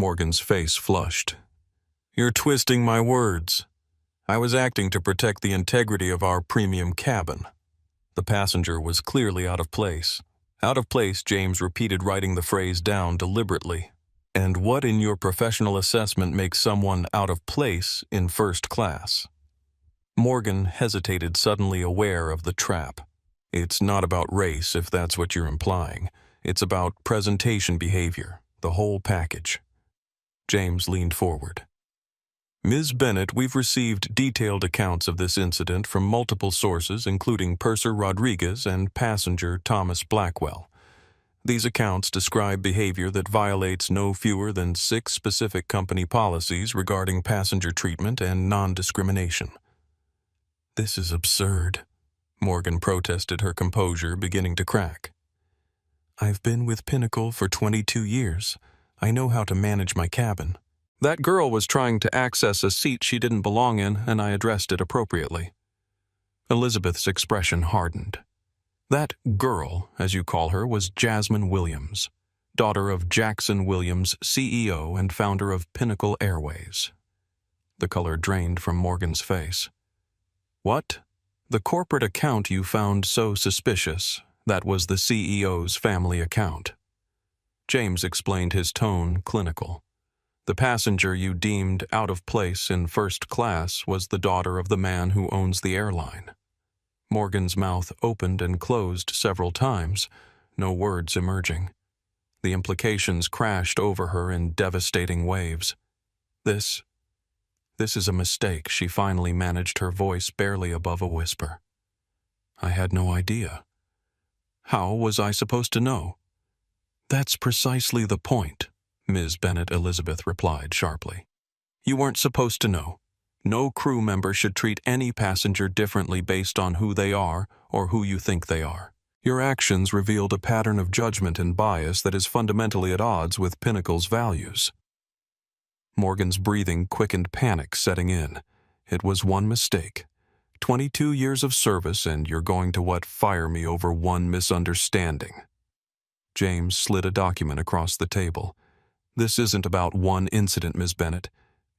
Morgan's face flushed. "You're twisting my words. I was acting to protect the integrity of our premium cabin." The passenger was clearly out of place. Out of place, James repeated, writing the phrase down deliberately. "And what in your professional assessment makes someone out of place in first class?" Morgan hesitated, suddenly aware of the trap. "It's not about race, if that's what you're implying. It's about presentation behavior, the whole package." James leaned forward. "Ms. Bennett, we've received detailed accounts of this incident from multiple sources, including Purser Rodriguez and passenger Thomas Blackwell. These accounts describe behavior that violates no fewer than 6 specific company policies regarding passenger treatment and non-discrimination." "This is absurd," Morgan protested, her composure beginning to crack. "I've been with Pinnacle for 22 years. I know how to manage my cabin. That girl was trying to access a seat she didn't belong in, and I addressed it appropriately." Elizabeth's expression hardened. "That girl, as you call her, was Jasmine Williams, daughter of Jackson Williams, CEO and founder of Pinnacle Airways." The color drained from Morgan's face. "What? The corporate account you found so suspicious, that was the CEO's family account." James explained, his tone clinical. "The passenger you deemed out of place in first class was the daughter of the man who owns the airline." Morgan's mouth opened and closed several times, no words emerging. The implications crashed over her in devastating waves. This is a mistake," she finally managed, her voice barely above a whisper. "I had no idea." "How was I supposed to know?" "That's precisely the point," Ms. Bennett Elizabeth replied sharply. "You weren't supposed to know. No crew member should treat any passenger differently based on who they are or who you think they are. Your actions revealed a pattern of judgment and bias that is fundamentally at odds with Pinnacle's values." Morgan's breathing quickened, panic setting in. It was one mistake. 22 years of service, and you're going to fire me over one misunderstanding. James slid a document across the table. "This isn't about one incident, Ms. Bennett.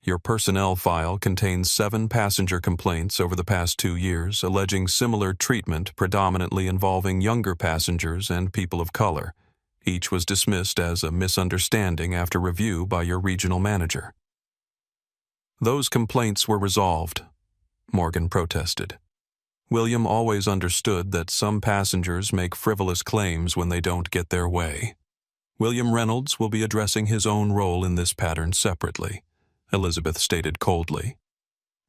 Your personnel file contains 7 passenger complaints over the past 2 years alleging similar treatment, predominantly involving younger passengers and people of color. Each was dismissed as a misunderstanding after review by your regional manager." "Those complaints were resolved," Morgan protested. "William always understood that some passengers make frivolous claims when they don't get their way. William Reynolds will be addressing his own role in this pattern separately," Elizabeth stated coldly.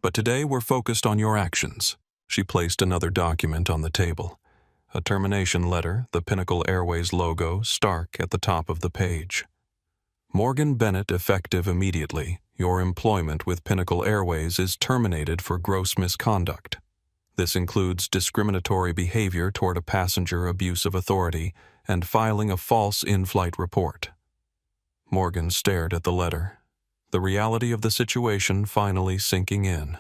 "But today we're focused on your actions." She placed another document on the table. A termination letter, the Pinnacle Airways logo stark at the top of the page. "Morgan Bennett, effective immediately. Your employment with Pinnacle Airways is terminated for gross misconduct. This includes discriminatory behavior toward a passenger, abuse of authority, and filing a false in-flight report." Morgan stared at the letter, the reality of the situation finally sinking in.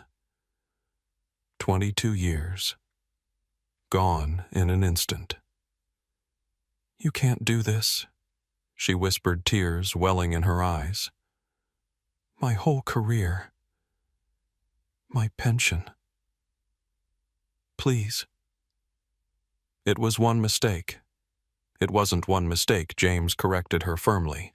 22 years. Gone in an instant. "You can't do this," she whispered, tears welling in her eyes. "My whole career. My pension. Please." "It was one mistake." "It wasn't one mistake," James corrected her firmly.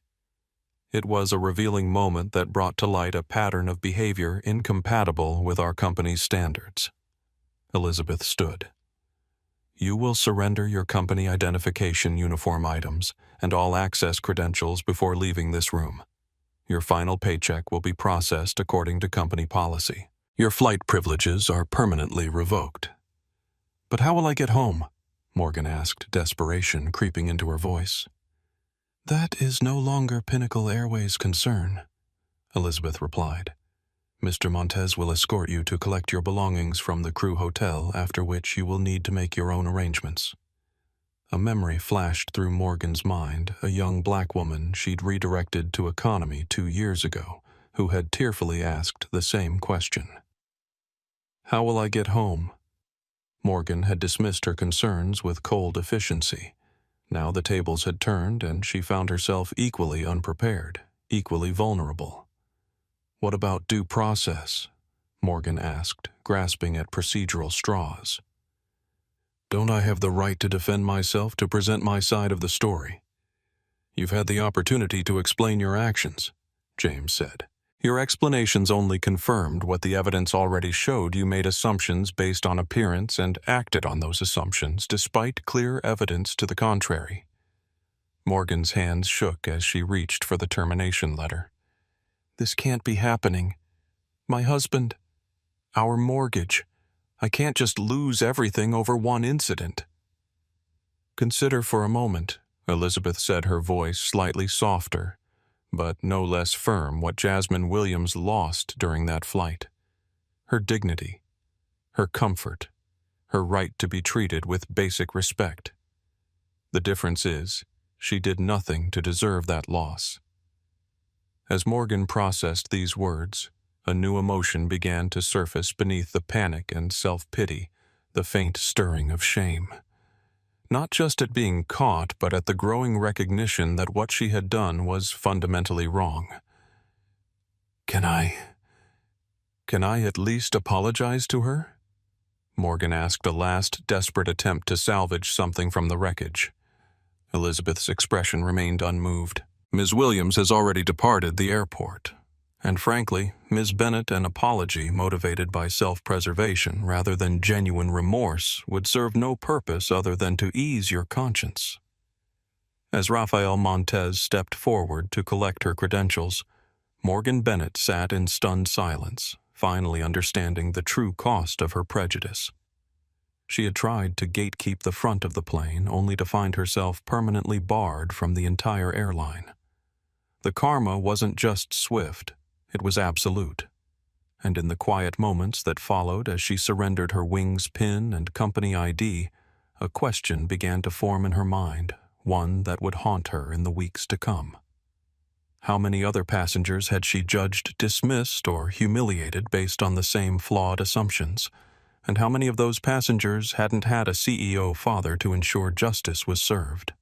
"It was a revealing moment that brought to light a pattern of behavior incompatible with our company's standards." Elizabeth stood. "You will surrender your company identification uniform items and all access credentials before leaving this room. Your final paycheck will be processed according to company policy. Your flight privileges are permanently revoked." "But how will I get home?" Morgan asked, desperation creeping into her voice. "That is no longer Pinnacle Airways' concern," Elizabeth replied. "Mr. Montez will escort you to collect your belongings from the crew hotel, after which you will need to make your own arrangements." A memory flashed through Morgan's mind, a young black woman she'd redirected to economy 2 years ago, who had tearfully asked the same question. "How will I get home?" Morgan had dismissed her concerns with cold efficiency. Now the tables had turned, and she found herself equally unprepared, equally vulnerable. "What about due process?" Morgan asked, grasping at procedural straws. "Don't I have the right to defend myself, to present my side of the story?" "You've had the opportunity to explain your actions," James said. "Your explanations only confirmed what the evidence already showed. You made assumptions based on appearance and acted on those assumptions despite clear evidence to the contrary." Morgan's hands shook as she reached for the termination letter. "This can't be happening. My husband, our mortgage. I can't just lose everything over one incident." "Consider for a moment," Elizabeth said, her voice slightly softer, but no less firm, what Jasmine Williams lost during that flight. Her dignity, her comfort, her right to be treated with basic respect. The difference is, she did nothing to deserve that loss. As Morgan processed these words, a new emotion began to surface beneath the panic and self-pity, the faint stirring of shame. Not just at being caught, but at the growing recognition that what she had done was fundamentally wrong. Can I at least apologize to her?" Morgan asked, a last desperate attempt to salvage something from the wreckage. Elizabeth's expression remained unmoved. "Ms. Williams has already departed the airport. And frankly, Ms. Bennett, an apology motivated by self-preservation rather than genuine remorse would serve no purpose other than to ease your conscience." As Rafael Montez stepped forward to collect her credentials, Morgan Bennett sat in stunned silence, finally understanding the true cost of her prejudice. She had tried to gatekeep the front of the plane only to find herself permanently barred from the entire airline. The karma wasn't just swift. It was absolute, and in the quiet moments that followed as she surrendered her wings pin and company ID, a question began to form in her mind, one that would haunt her in the weeks to come. How many other passengers had she judged dismissed or humiliated based on the same flawed assumptions? And how many of those passengers hadn't had a CEO father to ensure justice was served?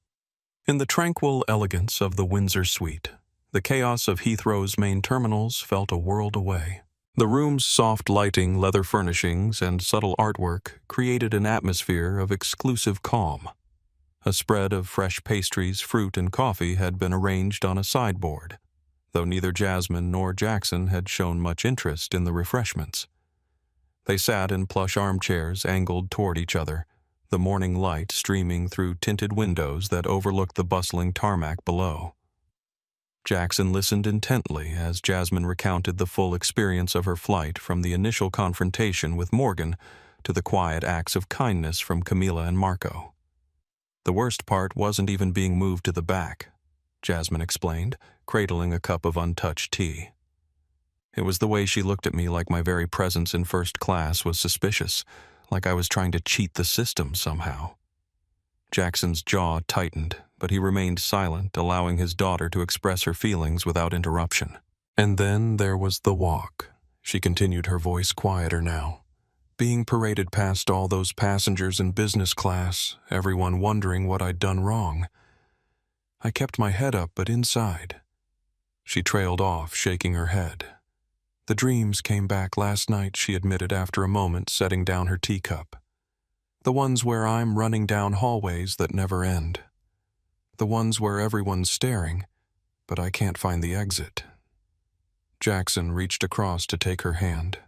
In the tranquil elegance of the Windsor suite, the chaos of Heathrow's main terminals felt a world away. The room's soft lighting, leather furnishings, and subtle artwork created an atmosphere of exclusive calm. A spread of fresh pastries, fruit, and coffee had been arranged on a sideboard, though neither Jasmine nor Jackson had shown much interest in the refreshments. They sat in plush armchairs angled toward each other, the morning light streaming through tinted windows that overlooked the bustling tarmac below. Jackson listened intently as Jasmine recounted the full experience of her flight, from the initial confrontation with Morgan to the quiet acts of kindness from Camila and Marco. "The worst part wasn't even being moved to the back," Jasmine explained, cradling a cup of untouched tea. "It was the way she looked at me, like my very presence in first class was suspicious, like I was trying to cheat the system somehow." Jackson's jaw tightened, but he remained silent, allowing his daughter to express her feelings without interruption. "And then there was the walk," she continued, her voice quieter now. "Being paraded past all those passengers in business class, everyone wondering what I'd done wrong. I kept my head up, but inside." She trailed off, shaking her head. "The dreams came back last night," she admitted after a moment, setting down her teacup. "The ones where I'm running down hallways that never end. The ones where everyone's staring, but I can't find the exit." Jackson reached across to take her hand,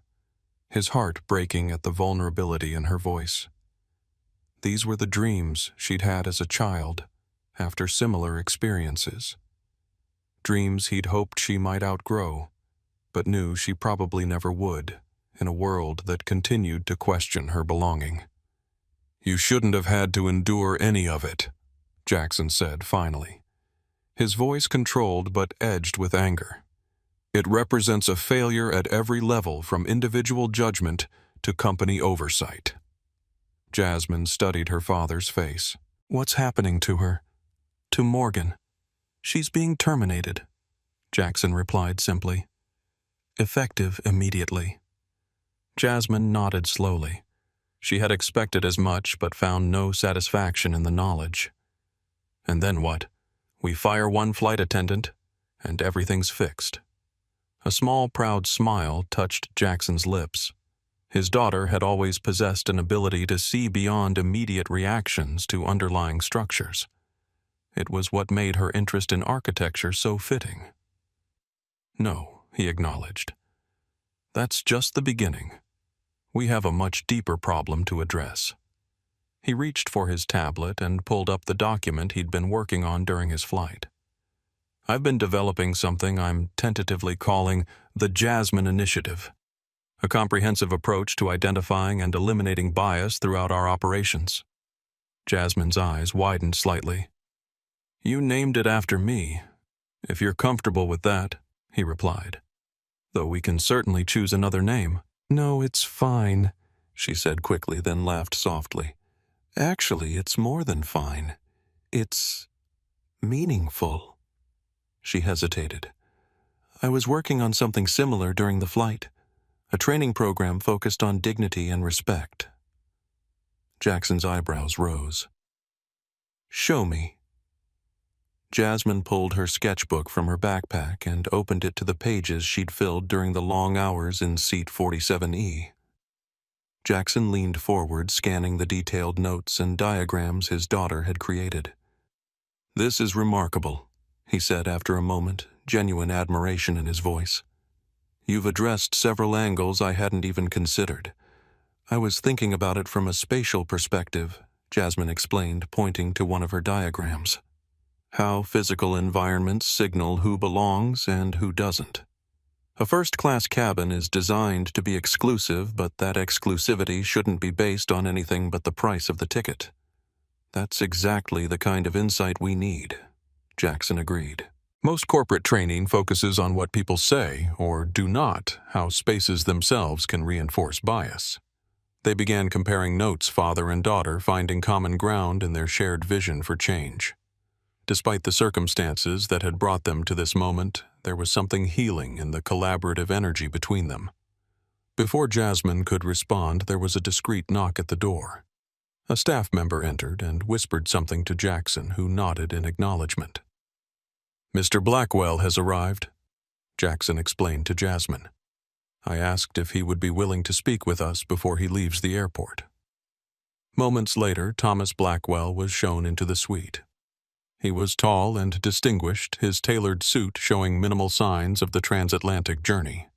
his heart breaking at the vulnerability in her voice. These were the dreams she'd had as a child, after similar experiences. Dreams he'd hoped she might outgrow, but knew she probably never would, in a world that continued to question her belonging. "You shouldn't have had to endure any of it," Jackson said finally. His voice controlled but edged with anger. "It represents a failure at every level, from individual judgment to company oversight." Jasmine studied her father's face. "What's happening to her?" "To Morgan. She's being terminated," Jackson replied simply. "Effective immediately." Jasmine nodded slowly. She had expected as much but found no satisfaction in the knowledge. "And then what? We fire one flight attendant, and everything's fixed. A small, proud smile touched Jackson's lips. His daughter had always possessed an ability to see beyond immediate reactions to underlying structures. It was what made her interest in architecture so fitting. "No," he acknowledged. "That's just the beginning. We have a much deeper problem to address." He reached for his tablet and pulled up the document he'd been working on during his flight. "I've been developing something I'm tentatively calling the Jasmine Initiative, a comprehensive approach to identifying and eliminating bias throughout our operations." Jasmine's eyes widened slightly. "You named it after me. If you're comfortable with that," he replied. "Though we can certainly choose another name." "No, it's fine," she said quickly, then laughed softly. "Actually, it's more than fine. It's meaningful." She hesitated. "I was working on something similar during the flight, a training program focused on dignity and respect." Jackson's eyebrows rose. "Show me." Jasmine pulled her sketchbook from her backpack and opened it to the pages she'd filled during the long hours in seat 47E. Jackson leaned forward, scanning the detailed notes and diagrams his daughter had created. "This is remarkable," he said after a moment, genuine admiration in his voice. "You've addressed several angles I hadn't even considered. I was thinking about it from a spatial perspective," Jasmine explained, pointing to one of her diagrams. "How physical environments signal who belongs and who doesn't. A first-class cabin is designed to be exclusive, but that exclusivity shouldn't be based on anything but the price of the ticket." "That's exactly the kind of insight we need," Jackson agreed. "Most corporate training focuses on what people say or do not, how spaces themselves can reinforce bias." They began comparing notes, father and daughter finding common ground in their shared vision for change. Despite the circumstances that had brought them to this moment, there was something healing in the collaborative energy between them. Before Jasmine could respond, there was a discreet knock at the door. A staff member entered and whispered something to Jackson, who nodded in acknowledgement. "Mr. Blackwell has arrived," Jackson explained to Jasmine. "I asked if he would be willing to speak with us before he leaves the airport." Moments later, Thomas Blackwell was shown into the suite. He was tall and distinguished, his tailored suit showing minimal signs of the transatlantic journey.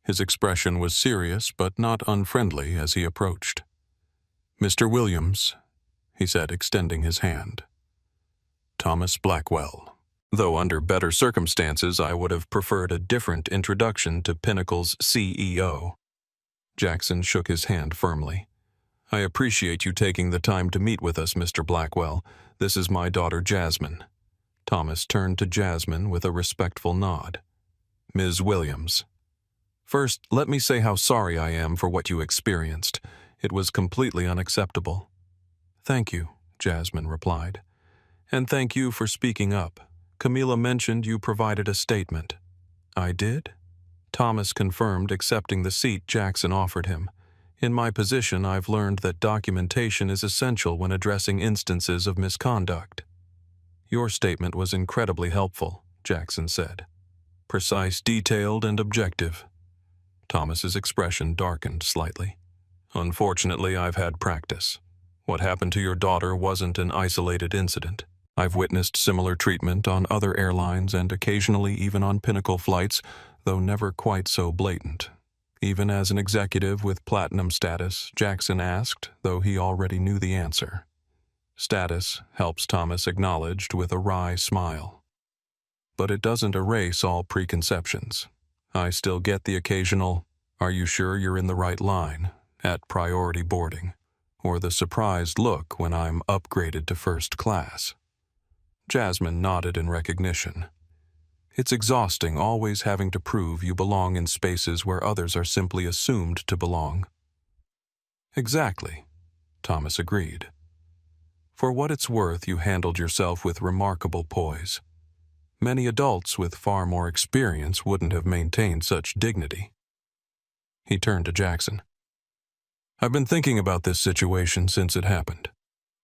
His expression was serious but not unfriendly as he approached. "Mr. Williams," he said, extending his hand. "Thomas Blackwell. Though under better circumstances I would have preferred a different introduction to Pinnacle's CEO." Jackson shook his hand firmly. "I appreciate you taking the time to meet with us, Mr. Blackwell. This is my daughter Jasmine." Thomas turned to Jasmine with a respectful nod. "Ms. Williams. First, let me say how sorry I am for what you experienced. It was completely unacceptable." "Thank you," Jasmine replied. "And thank you for speaking up. Camila mentioned you provided a statement." "I did?" Thomas confirmed, accepting the seat Jackson offered him. "In my position, I've learned that documentation is essential when addressing instances of misconduct." "Your statement was incredibly helpful," Jackson said. "Precise, detailed, and objective." Thomas's expression darkened slightly. "Unfortunately, I've had practice. What happened to your daughter wasn't an isolated incident. I've witnessed similar treatment on other airlines and occasionally even on Pinnacle flights, though never quite so blatant." Even as an executive with platinum status, Jackson asked, though he already knew the answer. "Status," helps Thomas acknowledged with a wry smile. "But it doesn't erase all preconceptions. I still get the occasional, 'Are you sure you're in the right line?' at priority boarding, or the surprised look when I'm upgraded to first class." Jasmine nodded in recognition. "It's exhausting always having to prove you belong in spaces where others are simply assumed to belong." "Exactly," Thomas agreed. "For what it's worth, you handled yourself with remarkable poise. Many adults with far more experience wouldn't have maintained such dignity." He turned to Jackson. "I've been thinking about this situation since it happened,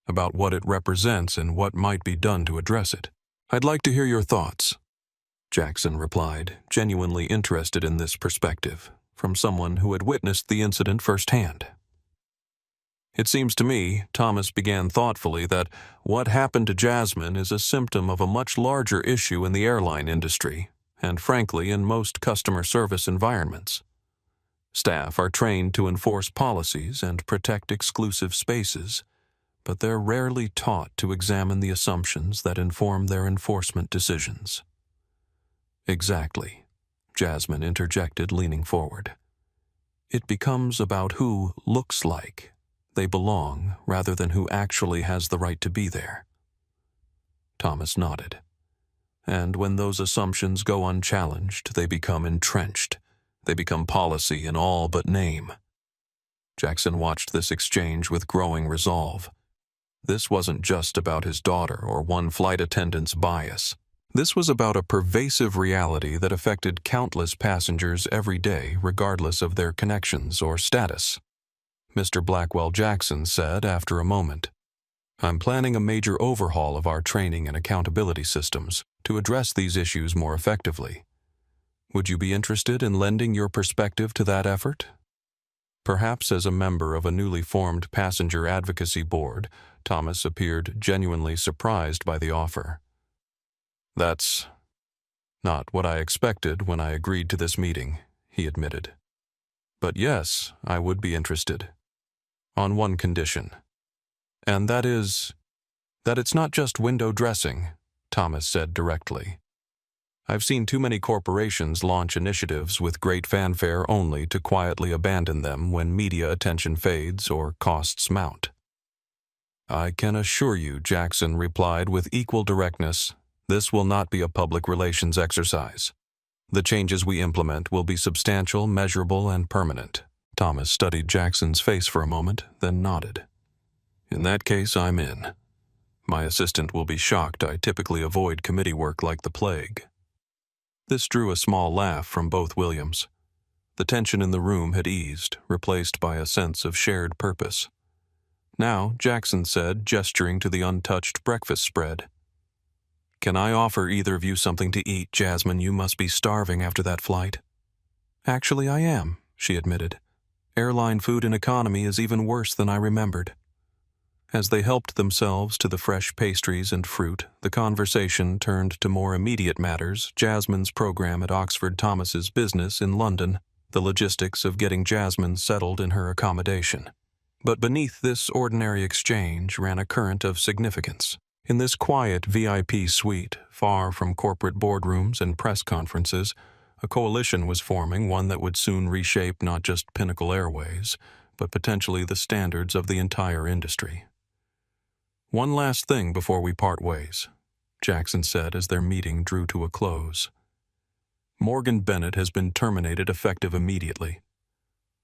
about what it represents and what might be done to address it. I'd like to hear your thoughts." Jackson replied, genuinely interested in this perspective, from someone who had witnessed the incident firsthand. It seems to me, Thomas began thoughtfully, that what happened to Jasmine is a symptom of a much larger issue in the airline industry, and frankly in most customer service environments. Staff are trained to enforce policies and protect exclusive spaces, but they're rarely taught to examine the assumptions that inform their enforcement decisions. Exactly, Jasmine interjected, leaning forward. It becomes about who looks like they belong rather than who actually has the right to be there. Thomas nodded. And when those assumptions go unchallenged, they become entrenched. They become policy in all but name. Jackson watched this exchange with growing resolve. This wasn't just about his daughter or one flight attendant's bias. This was about a pervasive reality that affected countless passengers every day, regardless of their connections or status. Mr. Blackwell Jackson said after a moment, "I'm planning a major overhaul of our training and accountability systems to address these issues more effectively. Would you be interested in lending your perspective to that effort?" Perhaps as a member of a newly formed passenger advocacy board, Thomas appeared genuinely surprised by the offer. "That's not what I expected when I agreed to this meeting," he admitted. "But yes, I would be interested. On one condition. And that is that it's not just window dressing," Thomas said directly. "I've seen too many corporations launch initiatives with great fanfare only to quietly abandon them when media attention fades or costs mount." "I can assure you," Jackson replied with equal directness, "this will not be a public relations exercise. The changes we implement will be substantial, measurable, and permanent." Thomas studied Jackson's face for a moment, then nodded. "In that case, I'm in. My assistant will be shocked I typically avoid committee work like the plague." This drew a small laugh from both Williams. The tension in the room had eased, replaced by a sense of shared purpose. Now, Jackson said, gesturing to the untouched breakfast spread, "Can I offer either of you something to eat, Jasmine? You must be starving after that flight." "Actually, I am," she admitted. "Airline food in economy is even worse than I remembered." As they helped themselves to the fresh pastries and fruit, the conversation turned to more immediate matters: Jasmine's program at Oxford Thomas's business in London, the logistics of getting Jasmine settled in her accommodation. But beneath this ordinary exchange ran a current of significance. In this quiet VIP suite, far from corporate boardrooms and press conferences, a coalition was forming, one that would soon reshape not just Pinnacle Airways, but potentially the standards of the entire industry. "One last thing before we part ways," Jackson said as their meeting drew to a close. "Morgan Bennett has been terminated effective immediately.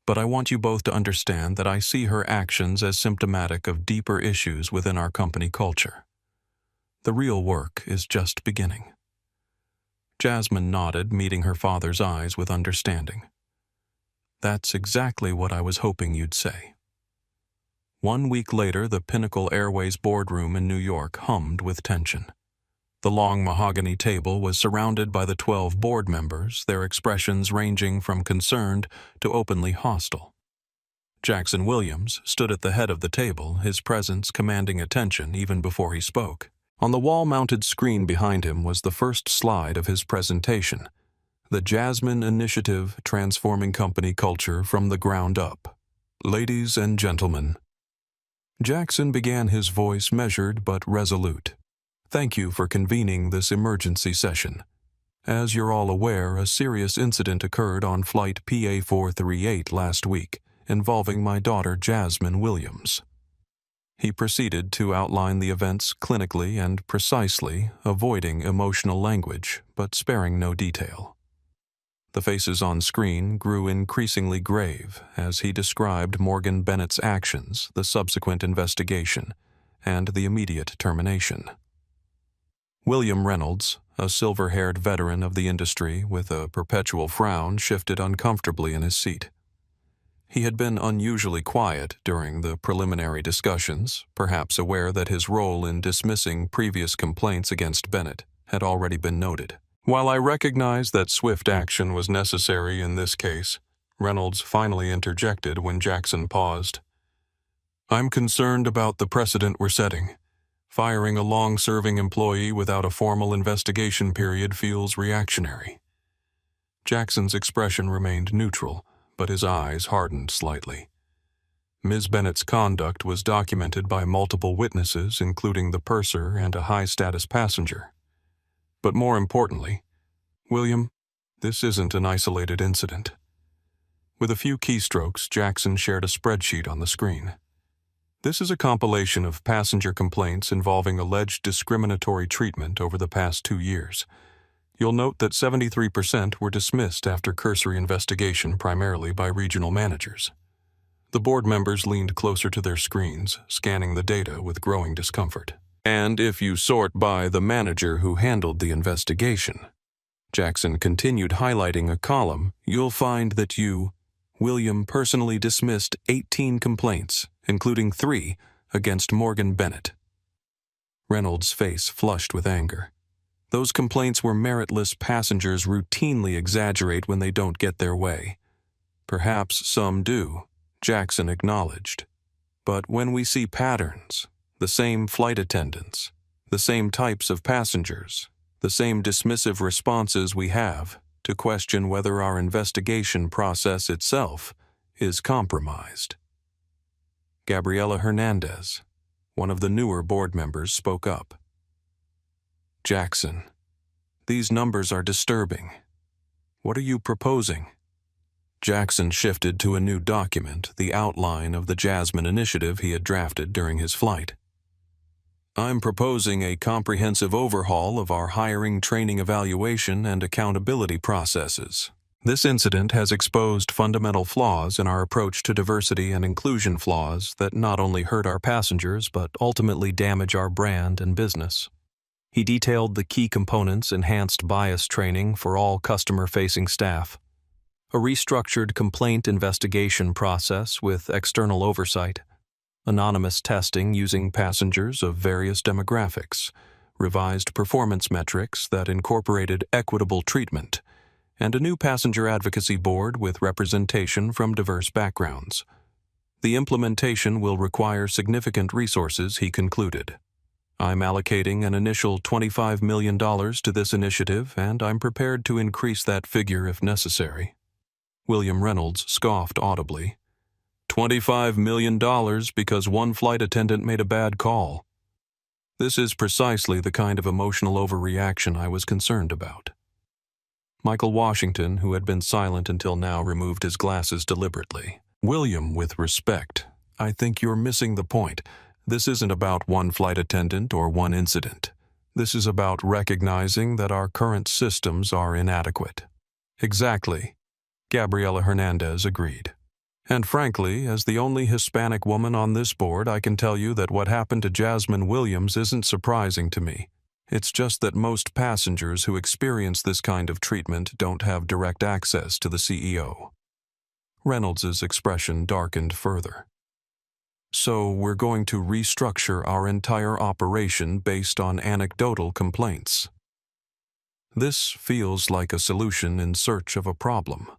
But I want you both to understand that I see her actions as symptomatic of deeper issues within our company culture. The real work is just beginning." Jasmine nodded, meeting her father's eyes with understanding. "That's exactly what I was hoping you'd say." 1 week later, the Pinnacle Airways boardroom in New York hummed with tension. The long mahogany table was surrounded by the 12 board members, their expressions ranging from concerned to openly hostile. Jackson Williams stood at the head of the table, his presence commanding attention even before he spoke. On the wall-mounted screen behind him was the first slide of his presentation, "The Jasmine Initiative, Transforming Company Culture from the Ground Up." "Ladies and gentlemen," Jackson began, his voice measured but resolute, "thank you for convening this emergency session. As you're all aware, a serious incident occurred on flight PA438 last week, involving my daughter Jasmine Williams." He proceeded to outline the events clinically and precisely, avoiding emotional language, but sparing no detail. The faces on screen grew increasingly grave as he described Morgan Bennett's actions, the subsequent investigation, and the immediate termination. William Reynolds, a silver-haired veteran of the industry with a perpetual frown, shifted uncomfortably in his seat. He had been unusually quiet during the preliminary discussions, perhaps aware that his role in dismissing previous complaints against Bennett had already been noted. While I recognize that swift action was necessary in this case, Reynolds finally interjected when Jackson paused. I'm concerned about the precedent we're setting. Firing a long-serving employee without a formal investigation period feels reactionary. Jackson's expression remained neutral, but his eyes hardened slightly. Ms. Bennett's conduct was documented by multiple witnesses, including the purser and a high-status passenger. But more importantly, William, this isn't an isolated incident. With a few keystrokes, Jackson shared a spreadsheet on the screen. This is a compilation of passenger complaints involving alleged discriminatory treatment over the past 2 years. You'll note that 73% were dismissed after cursory investigation, primarily by regional managers. The board members leaned closer to their screens, scanning the data with growing discomfort. And if you sort by the manager who handled the investigation, Jackson continued highlighting a column, you'll find that you, William, personally dismissed 18 complaints, including 3 against Morgan Bennett. Reynolds' face flushed with anger. Those complaints were meritless. Passengers routinely exaggerate when they don't get their way. Perhaps some do, Jackson acknowledged. But when we see patterns, the same flight attendants, the same types of passengers, the same dismissive responses we have to question whether our investigation process itself is compromised. Gabriela Hernandez, one of the newer board members, spoke up. Jackson, these numbers are disturbing. What are you proposing? Jackson shifted to a new document, the outline of the Jasmine initiative he had drafted during his flight. I'm proposing a comprehensive overhaul of our hiring, training, evaluation, and accountability processes. This incident has exposed fundamental flaws in our approach to diversity and inclusion, flaws that not only hurt our passengers but ultimately damage our brand and business. He detailed the key components: enhanced bias training for all customer-facing staff, a restructured complaint investigation process with external oversight, anonymous testing using passengers of various demographics, revised performance metrics that incorporated equitable treatment, and a new passenger advocacy board with representation from diverse backgrounds. The implementation will require significant resources, he concluded. I'm allocating an initial $25 million to this initiative, and I'm prepared to increase that figure if necessary. William Reynolds scoffed audibly. $25 million because one flight attendant made a bad call. This is precisely the kind of emotional overreaction I was concerned about. Michael Washington, who had been silent until now, removed his glasses deliberately. William, with respect, I think you're missing the point. This isn't about one flight attendant or one incident. This is about recognizing that our current systems are inadequate. Exactly, Gabriela Hernandez agreed. And frankly, as the only Hispanic woman on this board, I can tell you that what happened to Jasmine Williams isn't surprising to me. It's just that most passengers who experience this kind of treatment don't have direct access to the CEO. Reynolds's expression darkened further. So we're going to restructure our entire operation based on anecdotal complaints. This feels like a solution in search of a problem.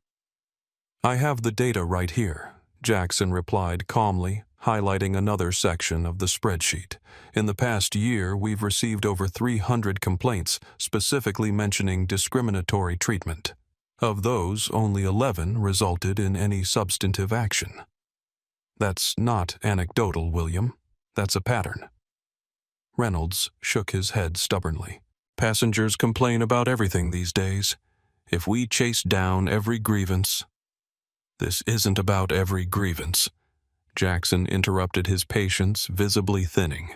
I have the data right here, Jackson replied calmly, highlighting another section of the spreadsheet. In the past year, we've received over 300 complaints specifically mentioning discriminatory treatment. Of those, only 11 resulted in any substantive action. That's not anecdotal, William. That's a pattern. Reynolds shook his head stubbornly. Passengers complain about everything these days. If we chase down every grievance... This isn't about every grievance. Jackson interrupted his patience, visibly thinning.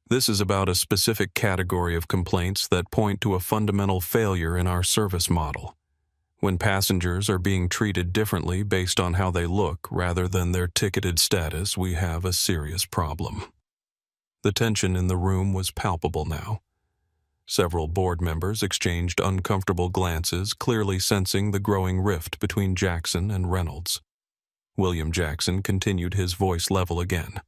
This is about a specific category of complaints that point to a fundamental failure in our service model. When passengers are being treated differently based on how they look rather than their ticketed status, we have a serious problem. The tension in the room was palpable now. Several board members exchanged uncomfortable glances, clearly sensing the growing rift between Jackson and Reynolds. William Jackson continued, his voice level again.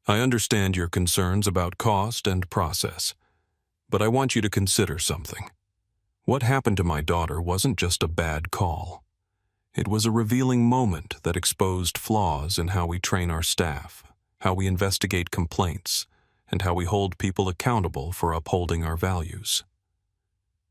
I understand your concerns about cost and process, but I want you to consider something. What happened to my daughter wasn't just a bad call. It was a revealing moment that exposed flaws in how we train our staff, how we investigate complaints, and how we hold people accountable for upholding our values.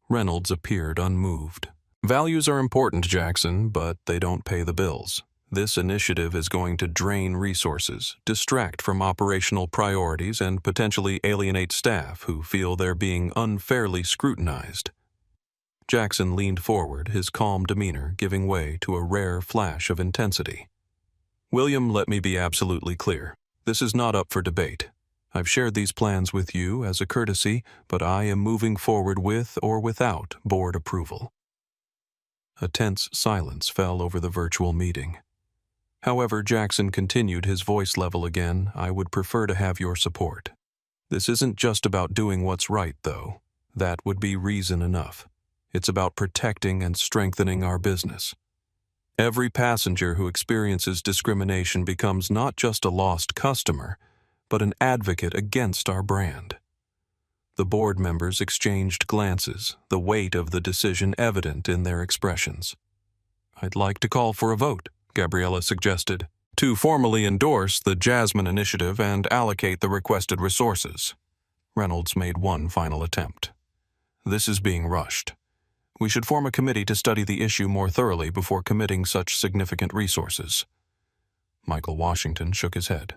Reynolds appeared unmoved. Values are important, Jackson, but they don't pay the bills. This initiative is going to drain resources, distract from operational priorities, and potentially alienate staff who feel they're being unfairly scrutinized. Jackson leaned forward, his calm demeanor giving way to a rare flash of intensity. William, let me be absolutely clear. This is not up for debate. I've shared these plans with you as a courtesy, but I am moving forward with or without board approval. A tense silence fell over the virtual meeting. However, Jackson continued, his voice level again. I would prefer to have your support. This isn't just about doing what's right, though. That would be reason enough. It's about protecting and strengthening our business. Every passenger who experiences discrimination becomes not just a lost customer, but an advocate against our brand. The board members exchanged glances, the weight of the decision evident in their expressions. I'd like to call for a vote, Gabriella suggested, to formally endorse the Jasmine initiative and allocate the requested resources. Reynolds made one final attempt. This is being rushed. We should form a committee to study the issue more thoroughly before committing such significant resources. Michael Washington shook his head.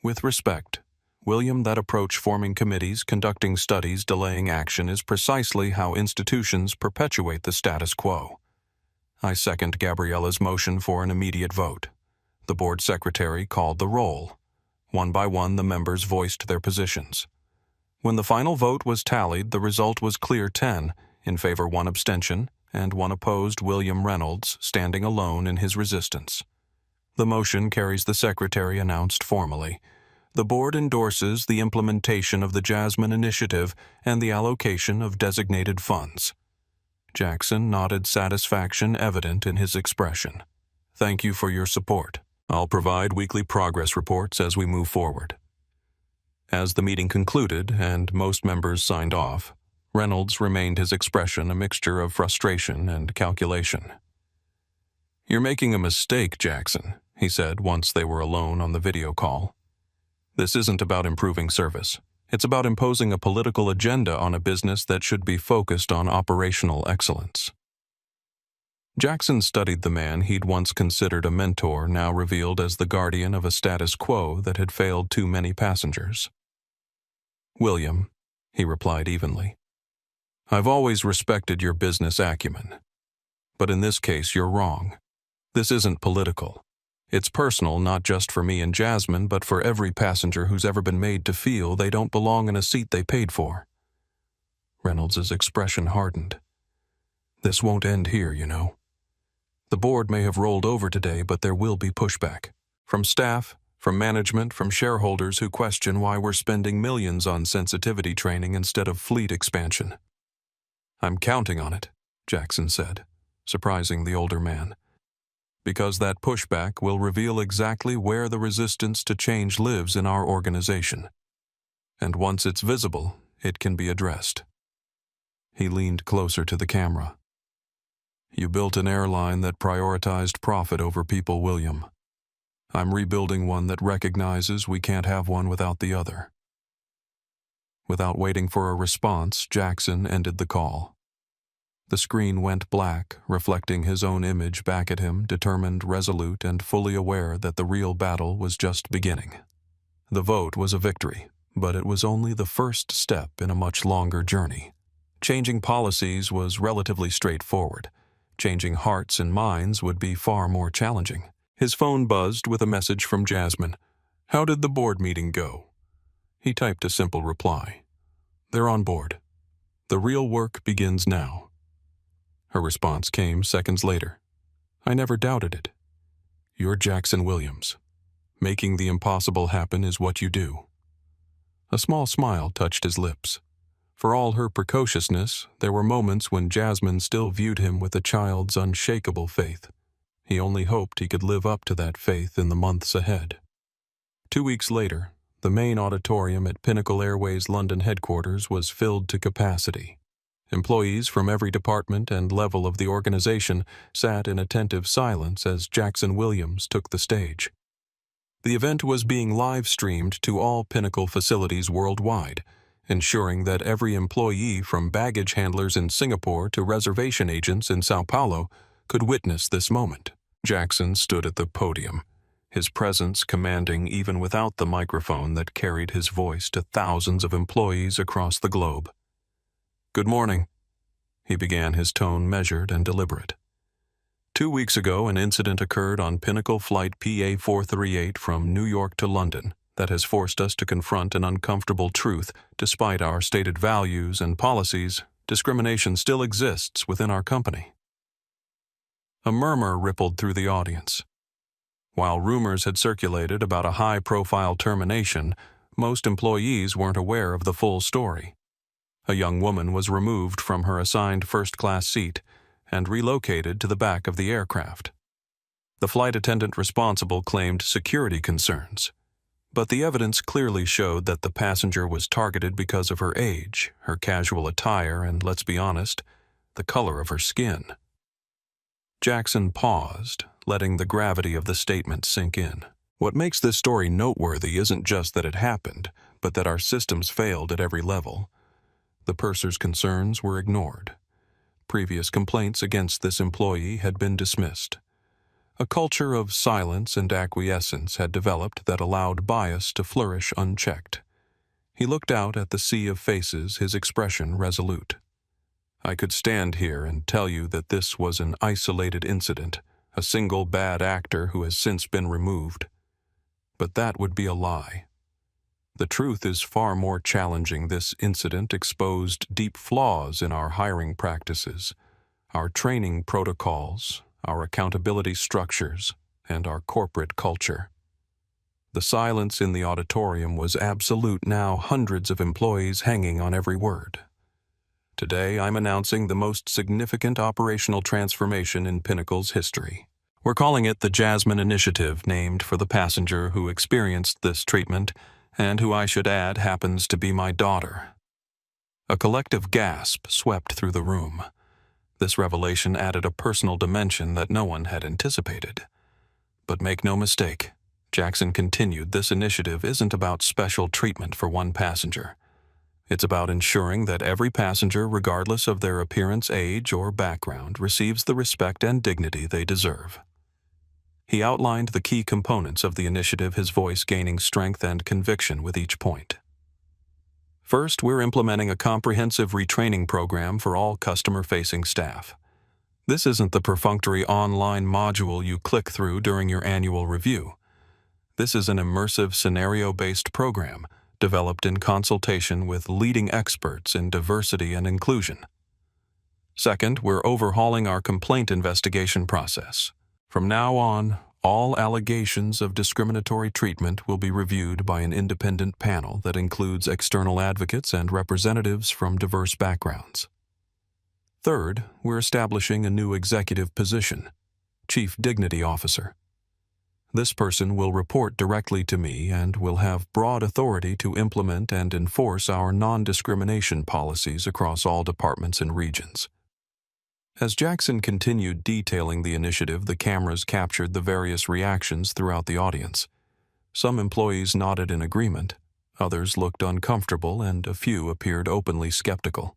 With respect, William, that approach, forming committees, conducting studies, delaying action, is precisely how institutions perpetuate the status quo. I second Gabriella's motion for an immediate vote. The board secretary called the roll. One by one, the members voiced their positions. When the final vote was tallied, the result was clear: 10 in favor, 1 abstention, and 1 opposed, William Reynolds standing alone in his resistance. The motion carries, the secretary announced formally. The board endorses the implementation of the Jasmine initiative and the allocation of designated funds. Jackson nodded, satisfaction evident in his expression. Thank you for your support. I'll provide weekly progress reports as we move forward. As the meeting concluded and most members signed off, Reynolds remained, his expression a mixture of frustration and calculation. You're making a mistake, Jackson, he said once they were alone on the video call. This isn't about improving service. It's about imposing a political agenda on a business that should be focused on operational excellence. Jackson studied the man he'd once considered a mentor, now revealed as the guardian of a status quo that had failed too many passengers. William, he replied evenly, I've always respected your business acumen. But in this case, you're wrong. This isn't political. It's personal, not just for me and Jasmine, but for every passenger who's ever been made to feel they don't belong in a seat they paid for. Reynolds' expression hardened. This won't end here, you know. The board may have rolled over today, but there will be pushback. From staff, from management, from shareholders who question why we're spending millions on sensitivity training instead of fleet expansion. I'm counting on it, Jackson said, surprising the older man. Because that pushback will reveal exactly where the resistance to change lives in our organization. And once it's visible, it can be addressed. He leaned closer to the camera. You built an airline that prioritized profit over people, William. I'm rebuilding one that recognizes we can't have one without the other. Without waiting for a response, Jackson ended the call. The screen went black, reflecting his own image back at him, determined, resolute, and fully aware that the real battle was just beginning. The vote was a victory, but it was only the first step in a much longer journey. Changing policies was relatively straightforward. Changing hearts and minds would be far more challenging. His phone buzzed with a message from Jasmine. How did the board meeting go? He typed a simple reply. They're on board. The real work begins now. Her response came seconds later. I never doubted it. You're Jackson Williams. Making the impossible happen is what you do. A small smile touched his lips. For all her precociousness, there were moments when Jasmine still viewed him with a child's unshakable faith. He only hoped he could live up to that faith in the months ahead. 2 weeks later, the main auditorium at Pinnacle Airways London headquarters was filled to capacity. Employees from every department and level of the organization sat in attentive silence as Jackson Williams took the stage. The event was being live-streamed to all Pinnacle facilities worldwide, ensuring that every employee from baggage handlers in Singapore to reservation agents in Sao Paulo could witness this moment. Jackson stood at the podium, his presence commanding even without the microphone that carried his voice to thousands of employees across the globe. "Good morning," he began, his tone measured and deliberate. 2 weeks ago, an incident occurred on Pinnacle Flight PA438 from New York to London that has forced us to confront an uncomfortable truth. Despite our stated values and policies, discrimination still exists within our company. A murmur rippled through the audience. While rumors had circulated about a high-profile termination, most employees weren't aware of the full story. A young woman was removed from her assigned first-class seat and relocated to the back of the aircraft. The flight attendant responsible claimed security concerns, but the evidence clearly showed that the passenger was targeted because of her age, her casual attire, and, let's be honest, the color of her skin. Jackson paused, letting the gravity of the statement sink in. What makes this story noteworthy isn't just that it happened, but that our systems failed at every level. The purser's concerns were ignored. Previous complaints against this employee had been dismissed. A culture of silence and acquiescence had developed that allowed bias to flourish unchecked. He looked out at the sea of faces, his expression resolute. "I could stand here and tell you that this was an isolated incident, a single bad actor who has since been removed. But that would be a lie. The truth is far more challenging. This incident exposed deep flaws in our hiring practices, our training protocols, our accountability structures, and our corporate culture." The silence in the auditorium was absolute now, hundreds of employees hanging on every word. "Today, I'm announcing the most significant operational transformation in Pinnacle's history. We're calling it the Jasmine Initiative, named for the passenger who experienced this treatment, and who, I should add, happens to be my daughter." A collective gasp swept through the room. This revelation added a personal dimension that no one had anticipated. But make no mistake, Jackson continued, this initiative isn't about special treatment for one passenger. It's about ensuring that every passenger, regardless of their appearance, age, or background, receives the respect and dignity they deserve. He outlined the key components of the initiative, his voice gaining strength and conviction with each point. First, we're implementing a comprehensive retraining program for all customer-facing staff. This isn't the perfunctory online module you click through during your annual review. This is an immersive scenario-based program developed in consultation with leading experts in diversity and inclusion. Second, we're overhauling our complaint investigation process. From now on, all allegations of discriminatory treatment will be reviewed by an independent panel that includes external advocates and representatives from diverse backgrounds. Third, we're establishing a new executive position, Chief Dignity Officer. This person will report directly to me and will have broad authority to implement and enforce our non-discrimination policies across all departments and regions. As Jackson continued detailing the initiative, the cameras captured the various reactions throughout the audience. Some employees nodded in agreement, others looked uncomfortable, and a few appeared openly skeptical.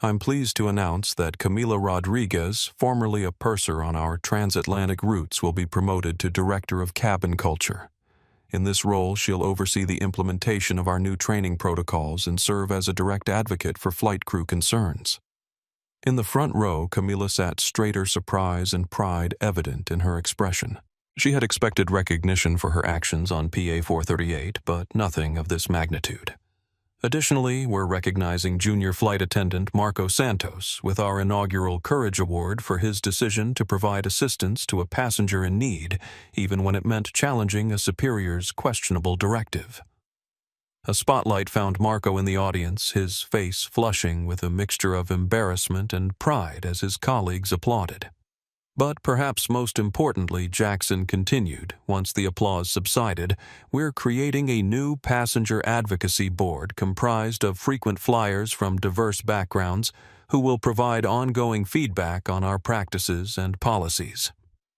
I'm pleased to announce that Camila Rodriguez, formerly a purser on our transatlantic routes, will be promoted to Director of Cabin Culture. In this role, she'll oversee the implementation of our new training protocols and serve as a direct advocate for flight crew concerns. In the front row, Camila sat straighter, surprise and pride evident in her expression. She had expected recognition for her actions on PA438, but nothing of this magnitude. Additionally, we're recognizing junior flight attendant Marco Santos with our inaugural Courage Award for his decision to provide assistance to a passenger in need, even when it meant challenging a superior's questionable directive. A spotlight found Marco in the audience, his face flushing with a mixture of embarrassment and pride as his colleagues applauded. But perhaps most importantly, Jackson continued, once the applause subsided, we're creating a new passenger advocacy board comprised of frequent flyers from diverse backgrounds who will provide ongoing feedback on our practices and policies.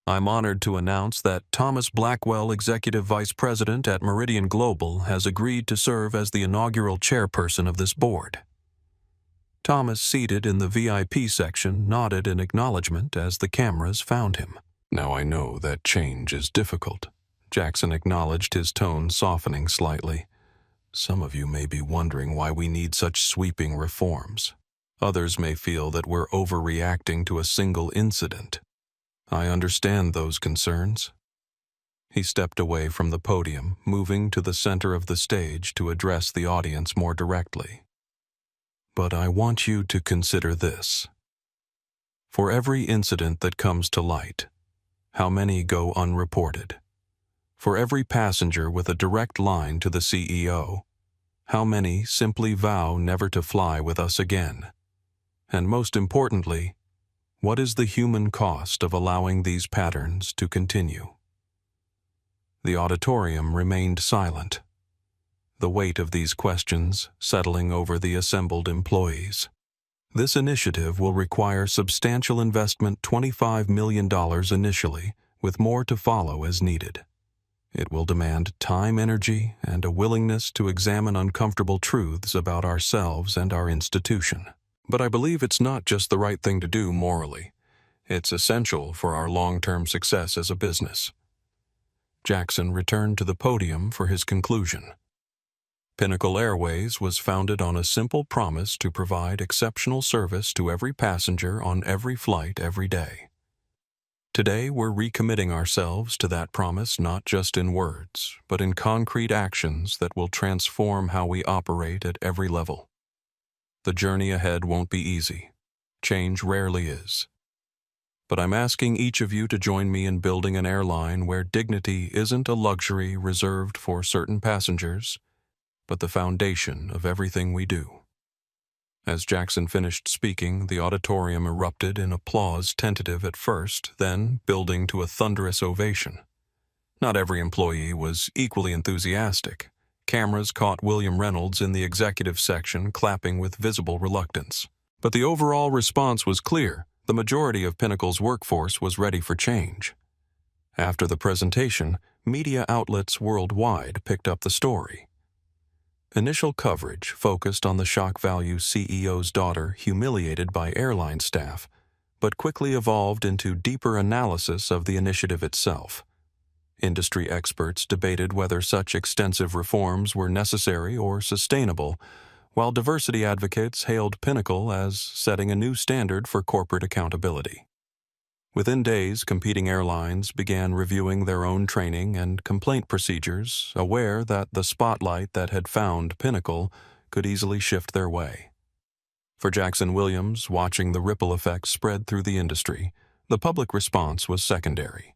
I'm honored to announce that Thomas Blackwell, Executive Vice President at Meridian Global, has agreed to serve as the inaugural chairperson of this board. Thomas, seated in the VIP section, nodded in acknowledgement as the cameras found him. Now I know that change is difficult. Jackson acknowledged, his tone softening slightly. Some of you may be wondering why we need such sweeping reforms. Others may feel that we're overreacting to a single incident. I understand those concerns. He stepped away from the podium, moving to the center of the stage to address the audience more directly. But I want you to consider this. For every incident that comes to light, how many go unreported? For every passenger with a direct line to the CEO, how many simply vow never to fly with us again? And most importantly, what is the human cost of allowing these patterns to continue? The auditorium remained silent, the weight of these questions settling over the assembled employees. This initiative will require substantial investment, $25 million initially, with more to follow as needed. It will demand time, energy, and a willingness to examine uncomfortable truths about ourselves and our institution. But I believe it's not just the right thing to do morally. It's essential for our long-term success as a business. Jackson returned to the podium for his conclusion. Pinnacle Airways was founded on a simple promise to provide exceptional service to every passenger on every flight every day. Today, we're recommitting ourselves to that promise not just in words, but in concrete actions that will transform how we operate at every level. The journey ahead won't be easy. Change rarely is. But I'm asking each of you to join me in building an airline where dignity isn't a luxury reserved for certain passengers, but the foundation of everything we do. As Jackson finished speaking, the auditorium erupted in applause, tentative at first, then building to a thunderous ovation. Not every employee was equally enthusiastic. Cameras caught William Reynolds in the executive section clapping with visible reluctance. But the overall response was clear. The majority of Pinnacle's workforce was ready for change. After the presentation, media outlets worldwide picked up the story. Initial coverage focused on the shock value CEO's daughter humiliated by airline staff, but quickly evolved into deeper analysis of the initiative itself. Industry experts debated whether such extensive reforms were necessary or sustainable, while diversity advocates hailed Pinnacle as setting a new standard for corporate accountability. Within days, competing airlines began reviewing their own training and complaint procedures, aware that the spotlight that had found Pinnacle could easily shift their way. For Jackson Williams, watching the ripple effects spread through the industry, the public response was secondary.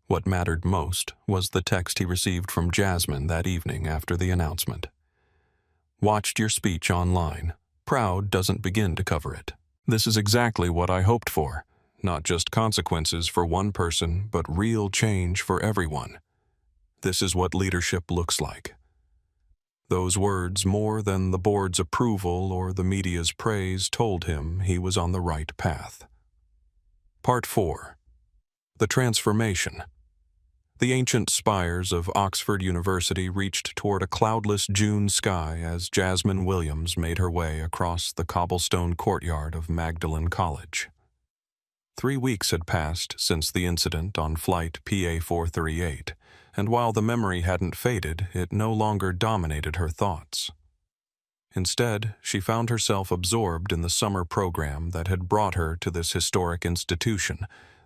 What mattered most was the text he received from Jasmine that evening after the announcement. Watched your speech online. Proud doesn't begin to cover it. This is exactly what I hoped for. Not just consequences for one person, but real change for everyone. This is what leadership looks like. Those words, more than the board's approval or the media's praise, told him he was on the right path. Part 4. The Transformation. The ancient spires of Oxford University reached toward a cloudless June sky as Jasmine Williams made her way across the cobblestone courtyard of Magdalen College. 3 weeks had passed since the incident on flight PA-438, and while the memory hadn't faded, it no longer dominated her thoughts. Instead, she found herself absorbed in the summer program that had brought her to this historic institution,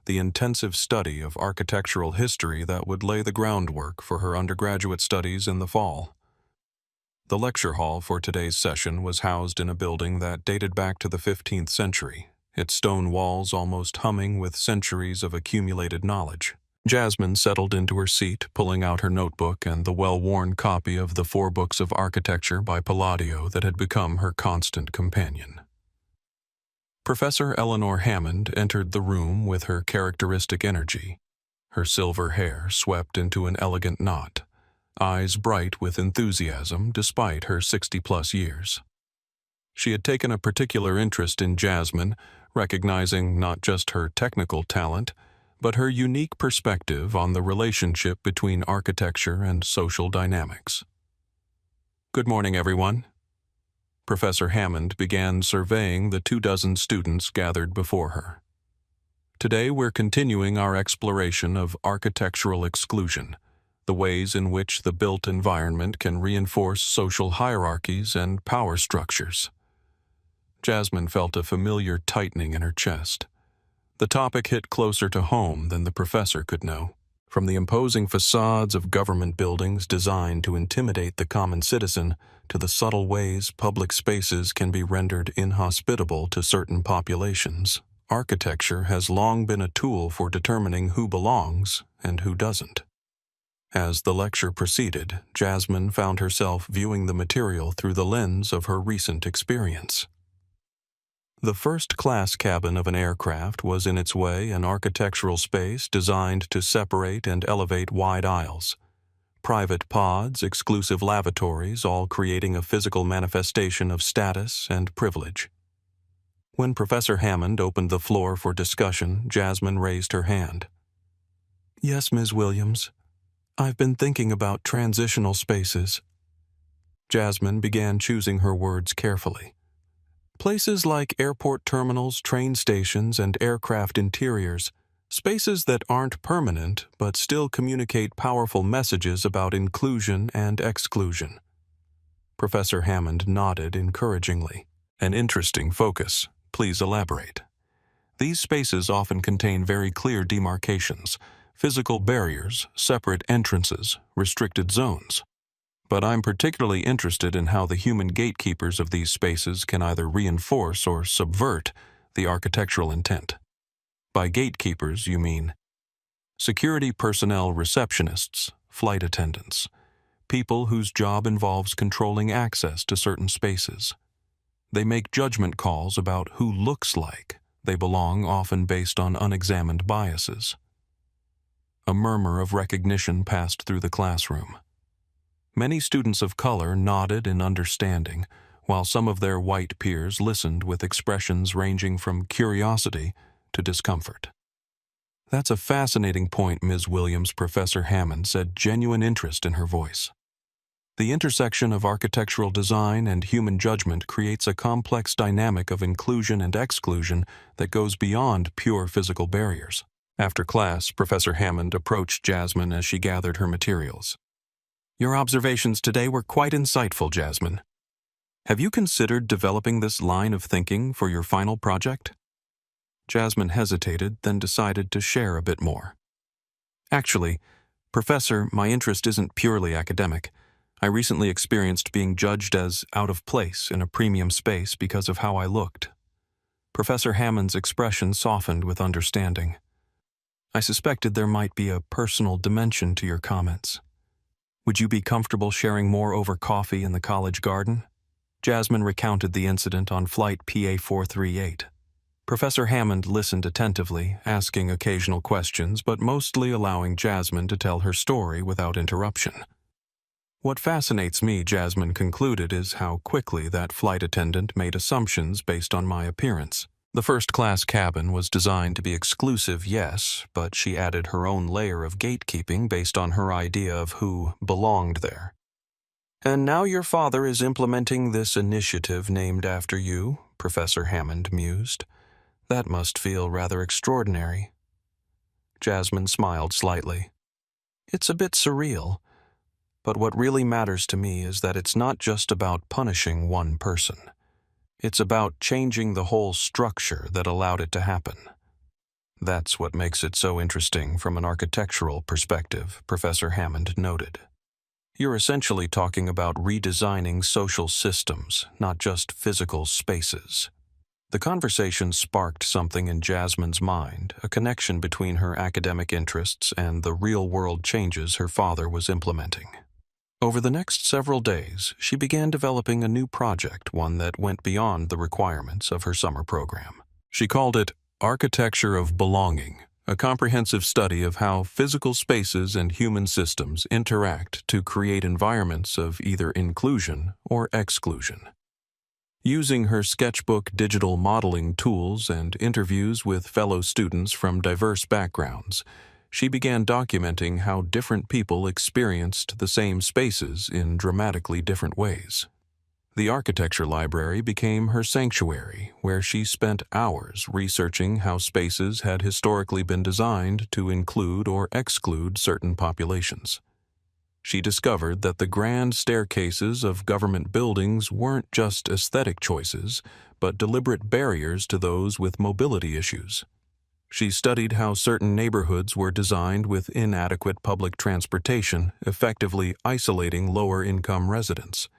the intensive study of architectural history that would lay the groundwork for her undergraduate studies in the fall. The lecture hall for today's session was housed in a building that dated back to the 15th century, its stone walls almost humming with centuries of accumulated knowledge. Jasmine settled into her seat, pulling out her notebook and the well-worn copy of the 4 books of architecture by Palladio that had become her constant companion. Professor Eleanor Hammond entered the room with her characteristic energy, her silver hair swept into an elegant knot, eyes bright with enthusiasm despite her 60-plus years. She had taken a particular interest in Jasmine, recognizing not just her technical talent, but her unique perspective on the relationship between architecture and social dynamics. "Good morning, everyone." Professor Hammond began surveying the 24 students gathered before her. "Today we're continuing our exploration of architectural exclusion, the ways in which the built environment can reinforce social hierarchies and power structures." Jasmine felt a familiar tightening in her chest. The topic hit closer to home than the professor could know. From the imposing facades of government buildings designed to intimidate the common citizen to the subtle ways public spaces can be rendered inhospitable to certain populations, architecture has long been a tool for determining who belongs and who doesn't. As the lecture proceeded, Jasmine found herself viewing the material through the lens of her recent experience. The first-class cabin of an aircraft was in its way an architectural space designed to separate and elevate wide aisles. Private pods, exclusive lavatories, all creating a physical manifestation of status and privilege. When Professor Hammond opened the floor for discussion, Jasmine raised her hand. "Yes, Ms. Williams. I've been thinking about transitional spaces." Jasmine began choosing her words carefully. "Places like airport terminals, train stations, and aircraft interiors, spaces that aren't permanent but still communicate powerful messages about inclusion and exclusion." Professor Hammond nodded encouragingly. "An interesting focus. Please elaborate." "These spaces often contain very clear demarcations, physical barriers, separate entrances, restricted zones. But I'm particularly interested in how the human gatekeepers of these spaces can either reinforce or subvert the architectural intent." "By gatekeepers, you mean security personnel, receptionists, flight attendants, people whose job involves controlling access to certain spaces. They make judgment calls about who looks like they belong, often based on unexamined biases." A murmur of recognition passed through the classroom. Many students of color nodded in understanding, while some of their white peers listened with expressions ranging from curiosity to discomfort. "That's a fascinating point, Ms. Williams," Professor Hammond said, genuine interest in her voice. "The intersection of architectural design and human judgment creates a complex dynamic of inclusion and exclusion that goes beyond pure physical barriers." After class, Professor Hammond approached Jasmine as she gathered her materials. "Your observations today were quite insightful, Jasmine. Have you considered developing this line of thinking for your final project?" Jasmine hesitated, then decided to share a bit more. "Actually, Professor, my interest isn't purely academic. I recently experienced being judged as out of place in a premium space because of how I looked." Professor Hammond's expression softened with understanding. "I suspected there might be a personal dimension to your comments. Would you be comfortable sharing more over coffee in the college garden?" Jasmine recounted the incident on flight PA438. Professor Hammond listened attentively, asking occasional questions, but mostly allowing Jasmine to tell her story without interruption. "What fascinates me," Jasmine concluded, "is how quickly that flight attendant made assumptions based on my appearance. The first-class cabin was designed to be exclusive, yes, but she added her own layer of gatekeeping based on her idea of who belonged there." "And now your father is implementing this initiative named after you," Professor Hammond mused. "That must feel rather extraordinary." Jasmine smiled slightly. "It's a bit surreal, but what really matters to me is that it's not just about punishing one person. It's about changing the whole structure that allowed it to happen. That's what makes it so interesting from an architectural perspective," Professor Hammond noted. "You're essentially talking about redesigning social systems, not just physical spaces." The conversation sparked something in Jasmine's mind, a connection between her academic interests and the real-world changes her father was implementing. Over the next several days, she began developing a new project, one that went beyond the requirements of her summer program. She called it Architecture of Belonging, a comprehensive study of how physical spaces and human systems interact to create environments of either inclusion or exclusion. Using her sketchbook digital modeling tools and interviews with fellow students from diverse backgrounds, she began documenting how different people experienced the same spaces in dramatically different ways. The architecture library became her sanctuary, where she spent hours researching how spaces had historically been designed to include or exclude certain populations. She discovered that the grand staircases of government buildings weren't just aesthetic choices, but deliberate barriers to those with mobility issues. She studied how certain neighborhoods were designed with inadequate public transportation, effectively isolating lower-income residents.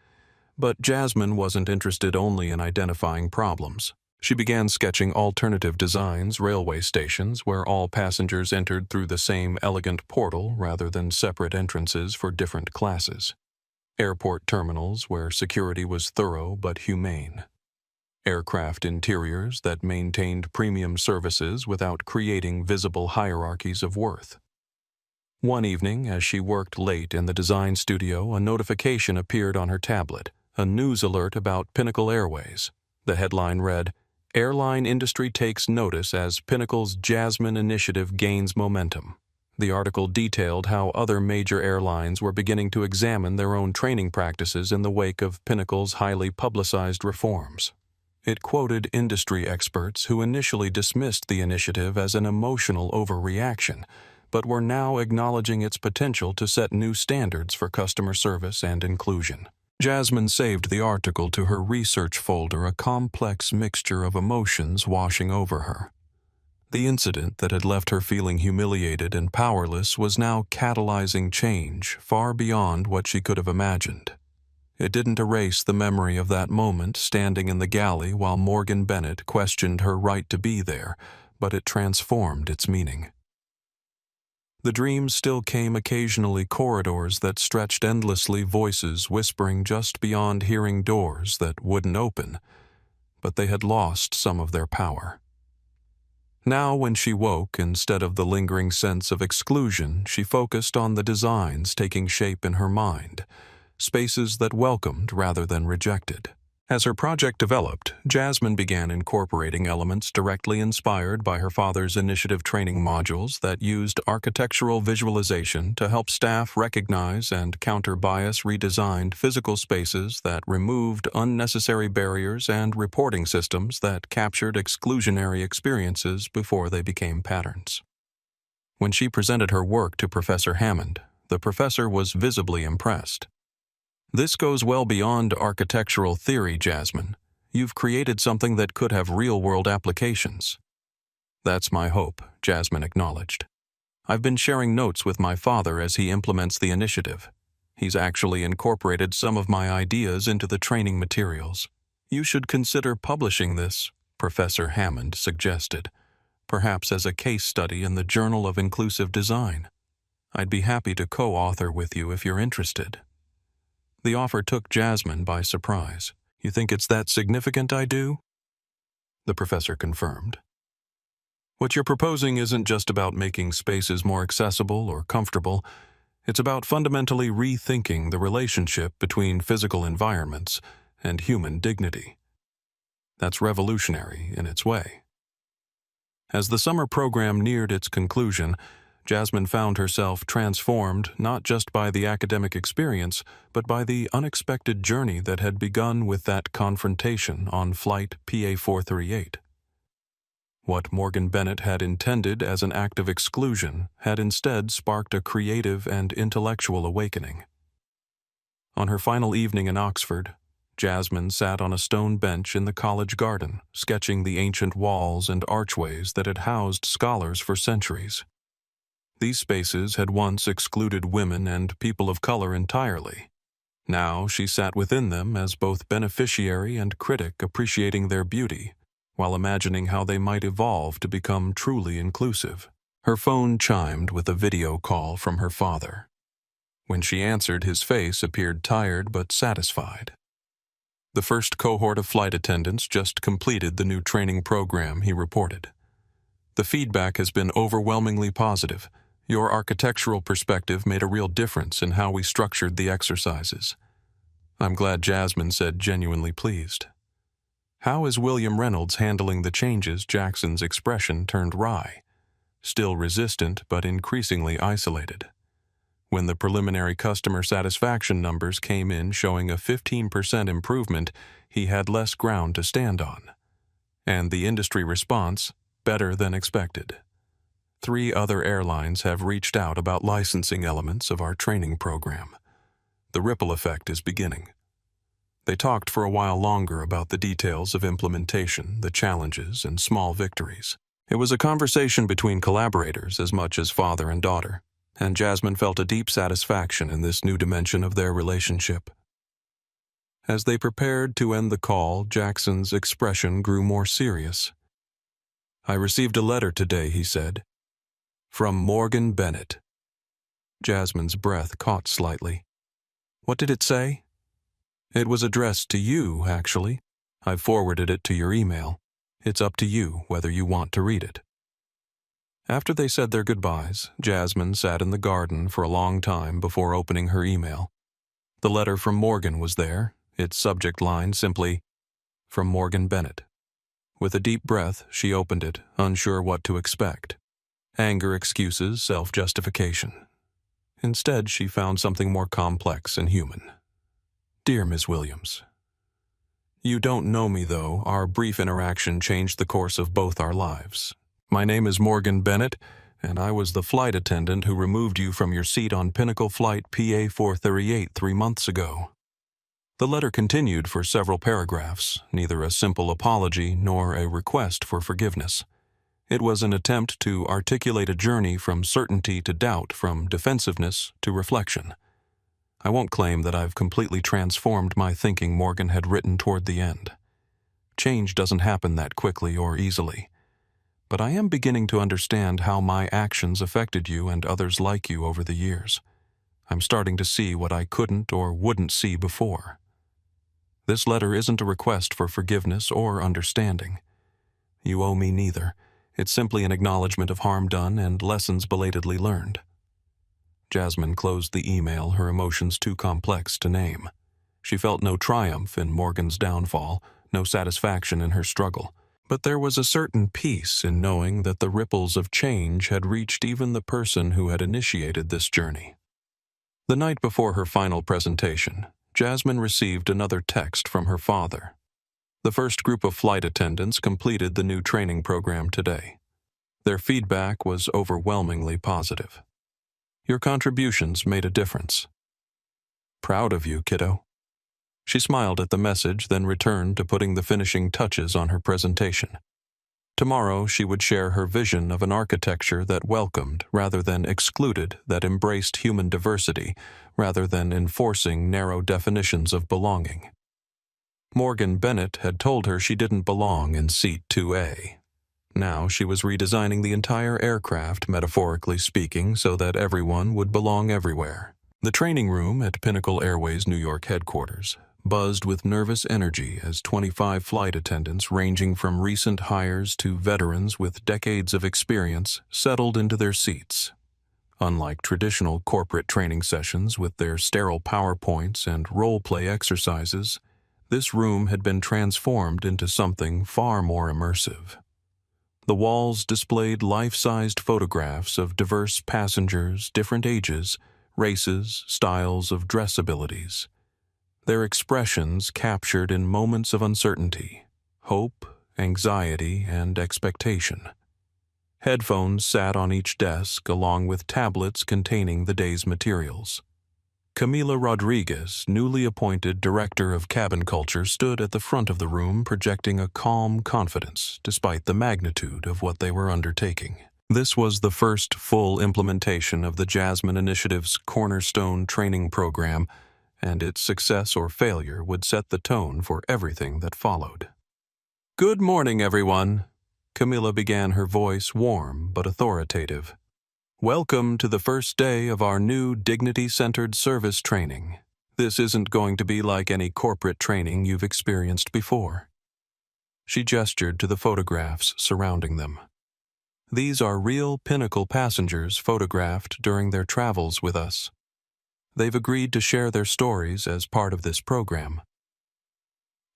But Jasmine wasn't interested only in identifying problems. She began sketching alternative designs, railway stations where all passengers entered through the same elegant portal rather than separate entrances for different classes. Airport terminals where security was thorough but humane. Aircraft interiors that maintained premium services without creating visible hierarchies of worth. One evening, as she worked late in the design studio, a notification appeared on her tablet, a news alert about Pinnacle Airways. The headline read, "Airline industry takes notice as Pinnacle's Jasmine initiative gains momentum." The article detailed how other major airlines were beginning to examine their own training practices in the wake of Pinnacle's highly publicized reforms. It quoted industry experts who initially dismissed the initiative as an emotional overreaction, but were now acknowledging its potential to set new standards for customer service and inclusion. Jasmine saved the article to her research folder, a complex mixture of emotions washing over her. The incident that had left her feeling humiliated and powerless was now catalyzing change far beyond what she could have imagined. It didn't erase the memory of that moment standing in the galley while Morgan Bennett questioned her right to be there, but it transformed its meaning. The dreams still came occasionally, corridors that stretched endlessly, voices whispering just beyond hearing, doors that wouldn't open, but they had lost some of their power. Now when she woke, instead of the lingering sense of exclusion, she focused on the designs taking shape in her mind, spaces that welcomed rather than rejected. As her project developed, Jasmine began incorporating elements directly inspired by her father's initiative training modules that used architectural visualization to help staff recognize and counter bias, redesigned physical spaces that removed unnecessary barriers, and reporting systems that captured exclusionary experiences before they became patterns. When she presented her work to Professor Hammond, the professor was visibly impressed. "This goes well beyond architectural theory, Jasmine. You've created something that could have real-world applications." "That's my hope," Jasmine acknowledged. "I've been sharing notes with my father as he implements the initiative. He's actually incorporated some of my ideas into the training materials." "You should consider publishing this," Professor Hammond suggested, "perhaps as a case study in the Journal of Inclusive Design. I'd be happy to co-author with you if you're interested." The offer took Jasmine by surprise. "You think it's that significant I do?" The professor confirmed. "What you're proposing isn't just about making spaces more accessible or comfortable. It's about fundamentally rethinking the relationship between physical environments and human dignity. That's revolutionary in its way." As the summer program neared its conclusion, Jasmine found herself transformed not just by the academic experience, but by the unexpected journey that had begun with that confrontation on flight PA-438. What Morgan Bennett had intended as an act of exclusion had instead sparked a creative and intellectual awakening. On her final evening in Oxford, Jasmine sat on a stone bench in the college garden, sketching the ancient walls and archways that had housed scholars for centuries. These spaces had once excluded women and people of color entirely. Now she sat within them as both beneficiary and critic, appreciating their beauty, while imagining how they might evolve to become truly inclusive. Her phone chimed with a video call from her father. When she answered, his face appeared tired but satisfied. The first cohort of flight attendants just completed the new training program, he reported. The feedback has been overwhelmingly positive. Your architectural perspective made a real difference in how we structured the exercises. I'm glad Jasmine said genuinely pleased. How is William Reynolds handling the changes? Jackson's expression turned wry. Still resistant, but increasingly isolated. When the preliminary customer satisfaction numbers came in showing a 15% improvement, he had less ground to stand on. And the industry response, better than expected. 3 other airlines have reached out about licensing elements of our training program. The ripple effect is beginning. They talked for a while longer about the details of implementation, the challenges, and small victories. It was a conversation between collaborators as much as father and daughter, and Jasmine felt a deep satisfaction in this new dimension of their relationship. As they prepared to end the call, Jackson's expression grew more serious. "I received a letter today," he said. "From Morgan Bennett." Jasmine's breath caught slightly. "What did it say?" "It was addressed to you, actually. I forwarded it to your email. It's up to you whether you want to read it." After they said their goodbyes, Jasmine sat in the garden for a long time before opening her email. The letter from Morgan was there, its subject line simply, "From Morgan Bennett." With a deep breath, she opened it, unsure what to expect. Anger, excuses, self-justification. Instead, she found something more complex and human. "Dear Ms. Williams, you don't know me, though. Our brief interaction changed the course of both our lives. My name is Morgan Bennett, and I was the flight attendant who removed you from your seat on Pinnacle Flight PA 438 3 months ago." The letter continued for several paragraphs, neither a simple apology nor a request for forgiveness. It was an attempt to articulate a journey from certainty to doubt, from defensiveness to reflection. "I won't claim that I've completely transformed my thinking," Morgan had written toward the end. "Change doesn't happen that quickly or easily. But I am beginning to understand how my actions affected you and others like you over the years. I'm starting to see what I couldn't or wouldn't see before. This letter isn't a request for forgiveness or understanding. You owe me neither. It's simply an acknowledgement of harm done and lessons belatedly learned." Jasmine closed the email, her emotions too complex to name. She felt no triumph in Morgan's downfall, no satisfaction in her struggle. But there was a certain peace in knowing that the ripples of change had reached even the person who had initiated this journey. The night before her final presentation, Jasmine received another text from her father. The first group of flight attendants completed the new training program today. Their feedback was overwhelmingly positive. "Your contributions made a difference. Proud of you, kiddo." She smiled at the message, then returned to putting the finishing touches on her presentation. Tomorrow she would share her vision of an architecture that welcomed rather than excluded, that embraced human diversity rather than enforcing narrow definitions of belonging. Morgan Bennett had told her she didn't belong in seat 2A. Now she was redesigning the entire aircraft, metaphorically speaking, so that everyone would belong everywhere. The training room at Pinnacle Airways New York headquarters buzzed with nervous energy as 25 flight attendants ranging from recent hires to veterans with decades of experience settled into their seats. Unlike traditional corporate training sessions with their sterile PowerPoints and role-play exercises, this room had been transformed into something far more immersive. The walls displayed life-sized photographs of diverse passengers, different ages, races, styles of dress abilities. Their expressions captured in moments of uncertainty, hope, anxiety, and expectation. Headphones sat on each desk along with tablets containing the day's materials. Camila Rodriguez, newly appointed Director of Cabin Culture, stood at the front of the room projecting a calm confidence despite the magnitude of what they were undertaking. This was the first full implementation of the Jasmine Initiative's cornerstone training program, and its success or failure would set the tone for everything that followed. "Good morning, everyone." Camila began, her voice warm but authoritative. "Welcome to the first day of our new dignity-centered service training. This isn't going to be like any corporate training you've experienced before." She gestured to the photographs surrounding them. "These are real Pinnacle passengers photographed during their travels with us. They've agreed to share their stories as part of this program.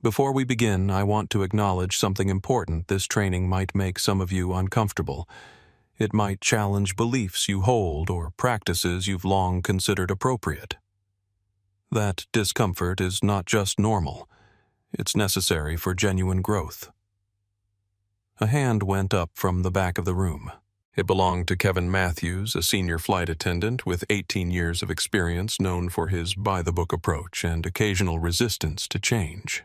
Before we begin, I want to acknowledge something important. This training might make some of you uncomfortable. It might challenge beliefs you hold or practices you've long considered appropriate. That discomfort is not just normal. It's necessary for genuine growth." A hand went up from the back of the room. It belonged to Kevin Matthews, a senior flight attendant with 18 years of experience, known for his by-the-book approach and occasional resistance to change.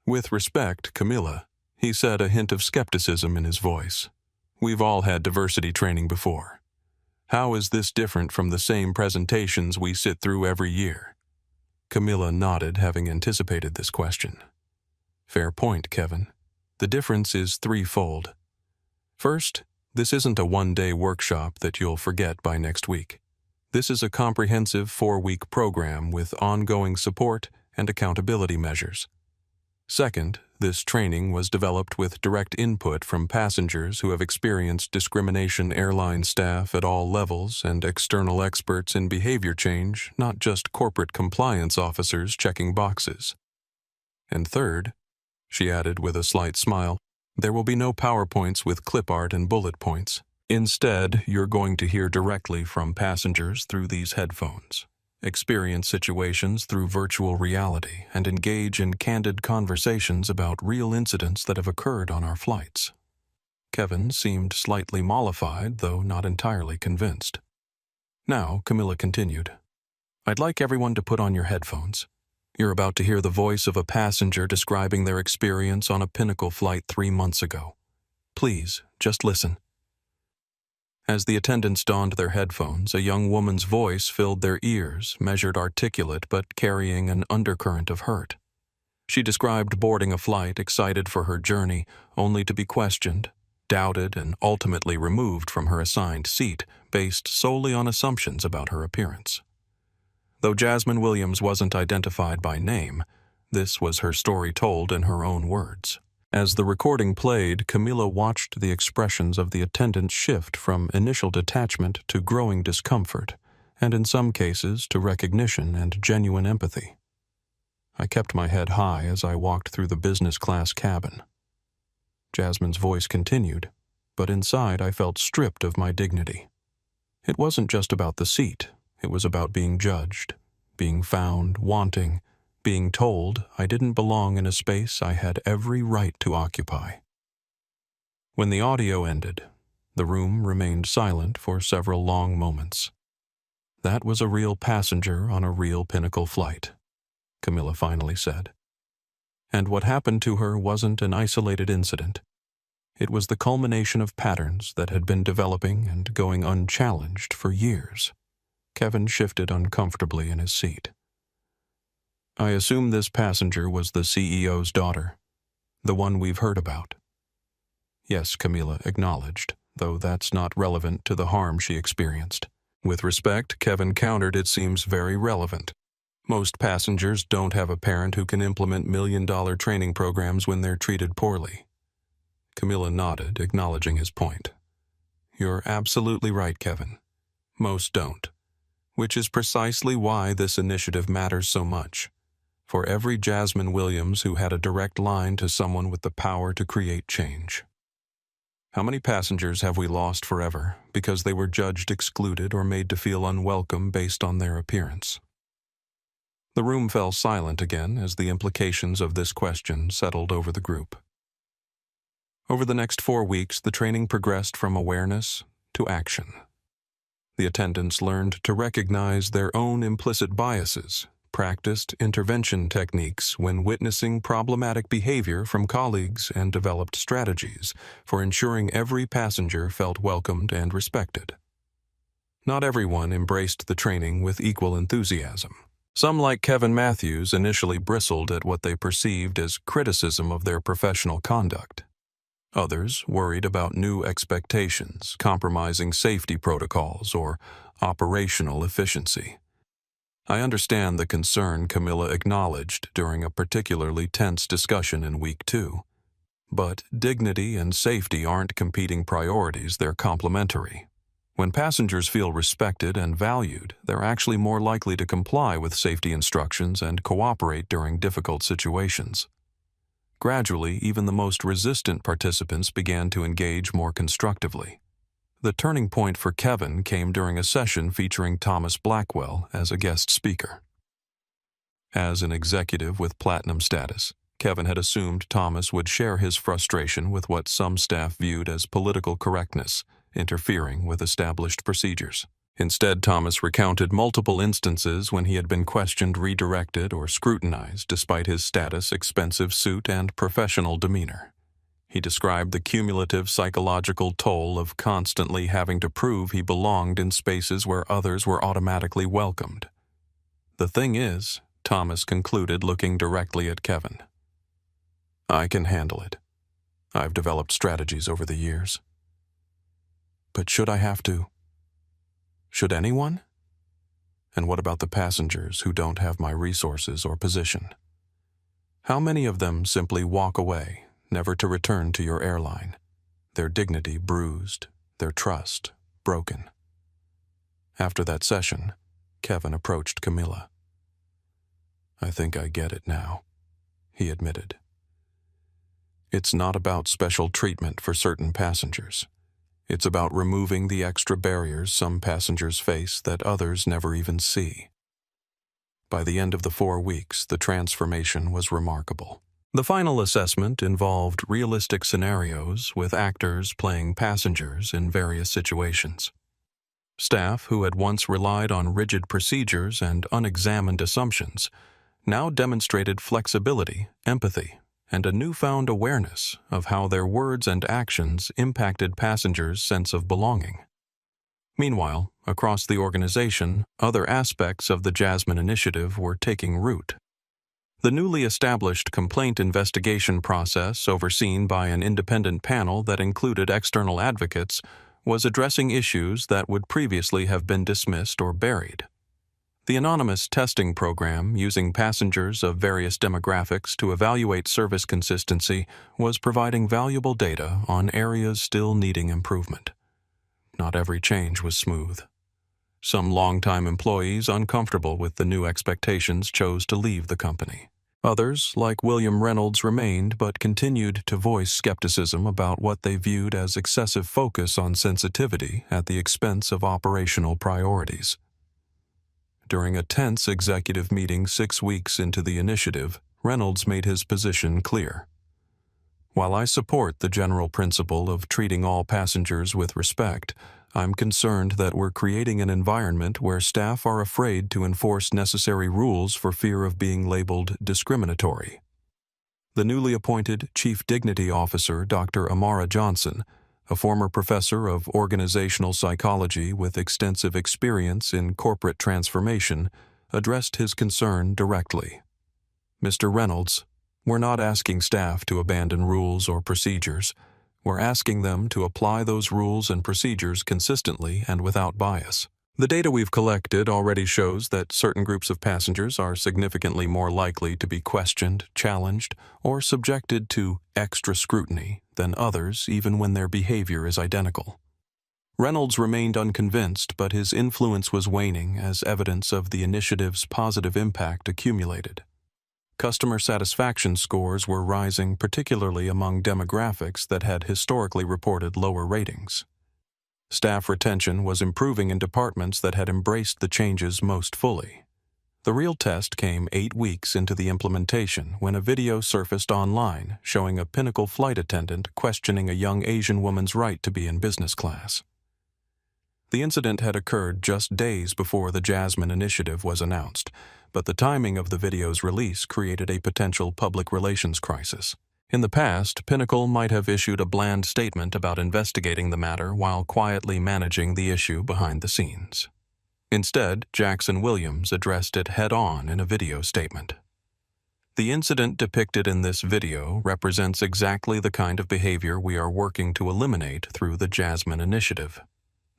"With respect, Camilla," he said, a hint of skepticism in his voice. "We've all had diversity training before. How is this different from the same presentations we sit through every year?" Camilla nodded, having anticipated this question. "Fair point, Kevin. The difference is threefold. First, this isn't a one-day workshop that you'll forget by next week. This is a comprehensive 4-week program with ongoing support and accountability measures. Second, this training was developed with direct input from passengers who have experienced discrimination, airline staff at all levels, and external experts in behavior change, not just corporate compliance officers checking boxes. And third," she added with a slight smile, "there will be no PowerPoints with clip art and bullet points. Instead, you're going to hear directly from passengers through these headphones, experience situations through virtual reality, and engage in candid conversations about real incidents that have occurred on our flights." Kevin seemed slightly mollified, though not entirely convinced. "Now," Camilla continued, "I'd like everyone to put on your headphones. You're about to hear the voice of a passenger describing their experience on a Pinnacle flight 3 months ago. Please, just listen." As the attendants donned their headphones, a young woman's voice filled their ears, measured, articulate, but carrying an undercurrent of hurt. She described boarding a flight, excited for her journey, only to be questioned, doubted, and ultimately removed from her assigned seat, based solely on assumptions about her appearance. Though Jasmine Williams wasn't identified by name, this was her story told in her own words. As the recording played, Camilla watched the expressions of the attendants shift from initial detachment to growing discomfort, and in some cases to recognition and genuine empathy. I kept my head high as I walked through the business class cabin. Jasmine's voice continued, but inside I felt stripped of my dignity. It wasn't just about the seat, it was about being judged, being found wanting, being told I didn't belong in a space I had every right to occupy. When the audio ended, the room remained silent for several long moments. "That was a real passenger on a real Pinnacle flight," Camilla finally said. "And what happened to her wasn't an isolated incident. It was the culmination of patterns that had been developing and going unchallenged for years." Kevin shifted uncomfortably in his seat. "I assume this passenger was the CEO's daughter, the one we've heard about." "Yes," Camilla acknowledged, though that's not relevant to the harm she experienced. With respect, Kevin countered, "It seems very relevant. Most passengers don't have a parent who can implement million-dollar training programs when they're treated poorly." Camilla nodded, acknowledging his point. "You're absolutely right, Kevin. Most don't. Which is precisely why this initiative matters so much. For every Jasmine Williams who had a direct line to someone with the power to create change. How many passengers have we lost forever because they were judged excluded or made to feel unwelcome based on their appearance?" The room fell silent again as the implications of this question settled over the group. Over the next 4 weeks, the training progressed from awareness to action. The attendants learned to recognize their own implicit biases, practiced intervention techniques when witnessing problematic behavior from colleagues, and developed strategies for ensuring every passenger felt welcomed and respected. Not everyone embraced the training with equal enthusiasm. Some, like Kevin Matthews, initially bristled at what they perceived as criticism of their professional conduct. Others worried about new expectations, compromising safety protocols, or operational efficiency. I understand the concern Camilla acknowledged during a particularly tense discussion in week 2. But dignity and safety aren't competing priorities, they're complementary. When passengers feel respected and valued, they're actually more likely to comply with safety instructions and cooperate during difficult situations. Gradually, even the most resistant participants began to engage more constructively. The turning point for Kevin came during a session featuring Thomas Blackwell as a guest speaker. As an executive with platinum status, Kevin had assumed Thomas would share his frustration with what some staff viewed as political correctness, interfering with established procedures. Instead, Thomas recounted multiple instances when he had been questioned, redirected, or scrutinized despite his status, expensive suit, and professional demeanor. He described the cumulative psychological toll of constantly having to prove he belonged in spaces where others were automatically welcomed. The thing is, Thomas concluded, looking directly at Kevin, I can handle it. I've developed strategies over the years. But should I have to? Should anyone? And what about the passengers who don't have my resources or position? How many of them simply walk away, never to return to your airline, their dignity bruised, their trust broken? After that session, Kevin approached Camilla. I think I get it now, he admitted. It's not about special treatment for certain passengers. It's about removing the extra barriers some passengers face that others never even see. By the end of the 4 weeks, the transformation was remarkable. The final assessment involved realistic scenarios with actors playing passengers in various situations. Staff who had once relied on rigid procedures and unexamined assumptions now demonstrated flexibility, empathy, and a newfound awareness of how their words and actions impacted passengers' sense of belonging. Meanwhile, across the organization, other aspects of the Jasmine Initiative were taking root. The newly established complaint investigation process, overseen by an independent panel that included external advocates, was addressing issues that would previously have been dismissed or buried. The anonymous testing program, using passengers of various demographics to evaluate service consistency, was providing valuable data on areas still needing improvement. Not every change was smooth. Some longtime employees, uncomfortable with the new expectations, chose to leave the company. Others, like William Reynolds, remained but continued to voice skepticism about what they viewed as excessive focus on sensitivity at the expense of operational priorities. During a tense executive meeting 6 weeks into the initiative, Reynolds made his position clear. While I support the general principle of treating all passengers with respect, I'm concerned that we're creating an environment where staff are afraid to enforce necessary rules for fear of being labeled discriminatory. The newly appointed Chief Dignity Officer, Dr. Amara Johnson, a former professor of organizational psychology with extensive experience in corporate transformation, addressed his concern directly. Mr. Reynolds, we're not asking staff to abandon rules or procedures. We're asking them to apply those rules and procedures consistently and without bias. The data we've collected already shows that certain groups of passengers are significantly more likely to be questioned, challenged, or subjected to extra scrutiny than others, even when their behavior is identical. Reynolds remained unconvinced, but his influence was waning as evidence of the initiative's positive impact accumulated. Customer satisfaction scores were rising, particularly among demographics that had historically reported lower ratings. Staff retention was improving in departments that had embraced the changes most fully. The real test came 8 weeks into the implementation when a video surfaced online showing a Pinnacle flight attendant questioning a young Asian woman's right to be in business class. The incident had occurred just days before the Jasmine Initiative was announced, but the timing of the video's release created a potential public relations crisis. In the past, Pinnacle might have issued a bland statement about investigating the matter while quietly managing the issue behind the scenes. Instead, Jackson Williams addressed it head-on in a video statement. The incident depicted in this video represents exactly the kind of behavior we are working to eliminate through the Jasmine Initiative.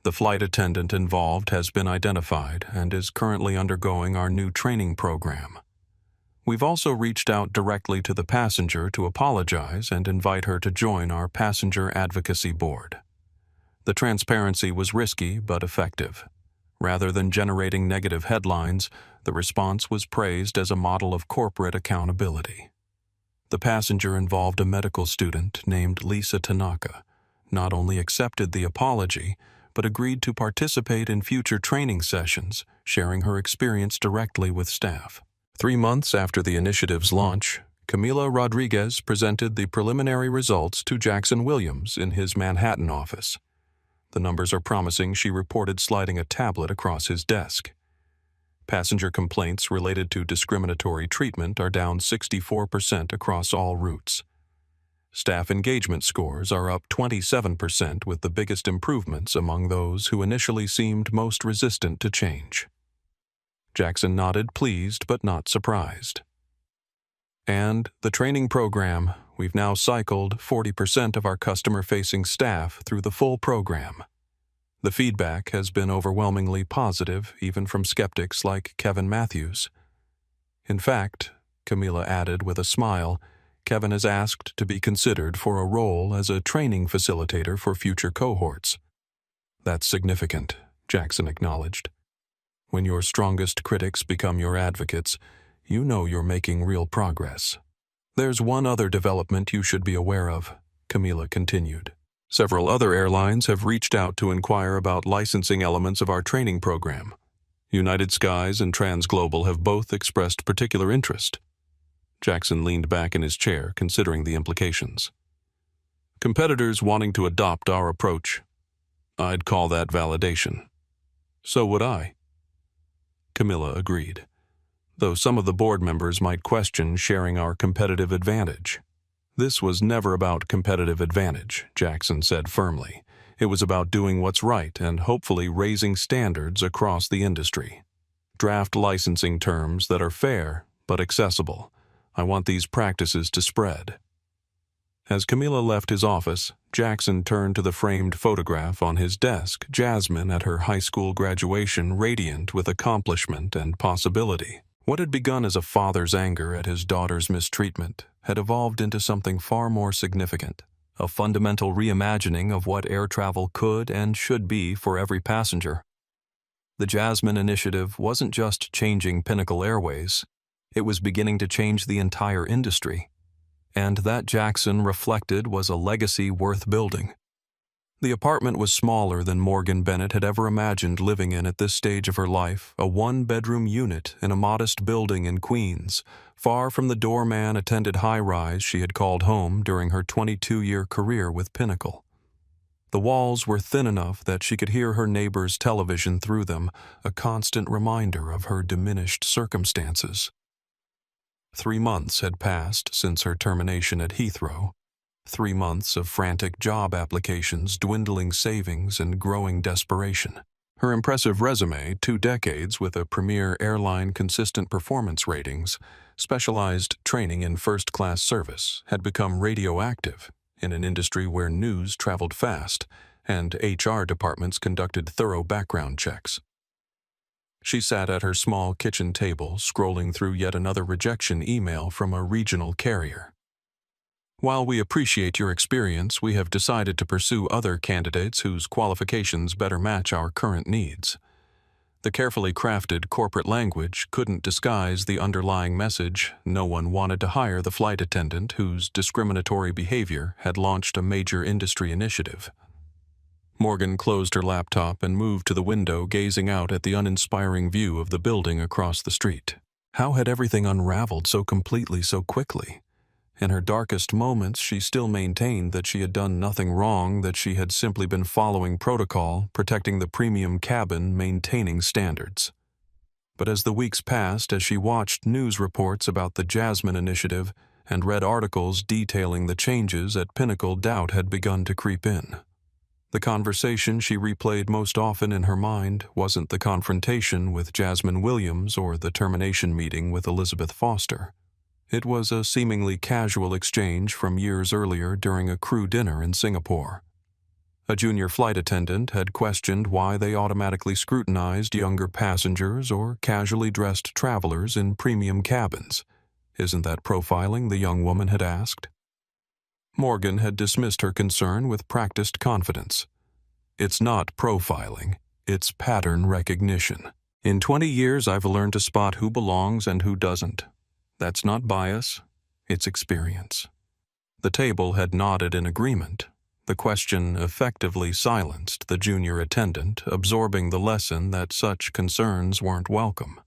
The flight attendant involved has been identified and is currently undergoing our new training program. We've also reached out directly to the passenger to apologize and invite her to join our passenger advocacy board. The transparency was risky but effective. Rather than generating negative headlines, the response was praised as a model of corporate accountability. The passenger involved a medical student named Lisa Tanaka, not only accepted the apology, but agreed to participate in future training sessions, sharing her experience directly with staff. 3 months after the initiative's launch, Camila Rodriguez presented the preliminary results to Jackson Williams in his Manhattan office. The numbers are promising. She reported sliding a tablet across his desk. Passenger complaints related to discriminatory treatment are down 64% across all routes. Staff engagement scores are up 27%, with the biggest improvements among those who initially seemed most resistant to change. Jackson nodded, pleased but not surprised. And the training program, we've now cycled 40% of our customer-facing staff through the full program. The feedback has been overwhelmingly positive, even from skeptics like Kevin Matthews. In fact, Camila added with a smile, Kevin has asked to be considered for a role as a training facilitator for future cohorts. That's significant, Jackson acknowledged. When your strongest critics become your advocates, you know you're making real progress. There's one other development you should be aware of, Camila continued. Several other airlines have reached out to inquire about licensing elements of our training program. United Skies and Transglobal have both expressed particular interest. Jackson leaned back in his chair, considering the implications. Competitors wanting to adopt our approach. I'd call that validation. So would I. Camila agreed, though some of the board members might question sharing our competitive advantage. This was never about competitive advantage, Jackson said firmly. It was about doing what's right and hopefully raising standards across the industry. Draft licensing terms that are fair but accessible. I want these practices to spread. As Camila left his office, Jackson turned to the framed photograph on his desk, Jasmine at her high school graduation, radiant with accomplishment and possibility. What had begun as a father's anger at his daughter's mistreatment had evolved into something far more significant, a fundamental reimagining of what air travel could and should be for every passenger. The Jasmine initiative wasn't just changing Pinnacle Airways, it was beginning to change the entire industry. And that, Jackson reflected, was a legacy worth building. The apartment was smaller than Morgan Bennett had ever imagined living in at this stage of her life, a one-bedroom unit in a modest building in Queens, far from the doorman-attended high-rise she had called home during her 22-year career with Pinnacle. The walls were thin enough that she could hear her neighbor's television through them, a constant reminder of her diminished circumstances. 3 months had passed since her termination at Heathrow. 3 months of frantic job applications, dwindling savings, and growing desperation. Her impressive resume, 2 decades with a premier airline consistent performance ratings, specialized training in first-class service, had become radioactive in an industry where news traveled fast and HR departments conducted thorough background checks. She sat at her small kitchen table, scrolling through yet another rejection email from a regional carrier. While we appreciate your experience, we have decided to pursue other candidates whose qualifications better match our current needs. The carefully crafted corporate language couldn't disguise the underlying message. No one wanted to hire the flight attendant whose discriminatory behavior had launched a major industry initiative. Morgan closed her laptop and moved to the window, gazing out at the uninspiring view of the building across the street. How had everything unraveled so completely, so quickly? In her darkest moments, she still maintained that she had done nothing wrong, that she had simply been following protocol, protecting the premium cabin, maintaining standards. But as the weeks passed, as she watched news reports about the Jasmine initiative and read articles detailing the changes at Pinnacle, doubt had begun to creep in. The conversation she replayed most often in her mind wasn't the confrontation with Jasmine Williams or the termination meeting with Elizabeth Foster. It was a seemingly casual exchange from years earlier during a crew dinner in Singapore. A junior flight attendant had questioned why they automatically scrutinized younger passengers or casually dressed travelers in premium cabins. "Isn't that profiling?" the young woman had asked. Morgan had dismissed her concern with practiced confidence. "It's not profiling, it's pattern recognition. In 20 years, I've learned to spot who belongs and who doesn't. That's not bias, it's experience." The table had nodded in agreement. The question effectively silenced the junior attendant, absorbing the lesson that such concerns weren't welcome.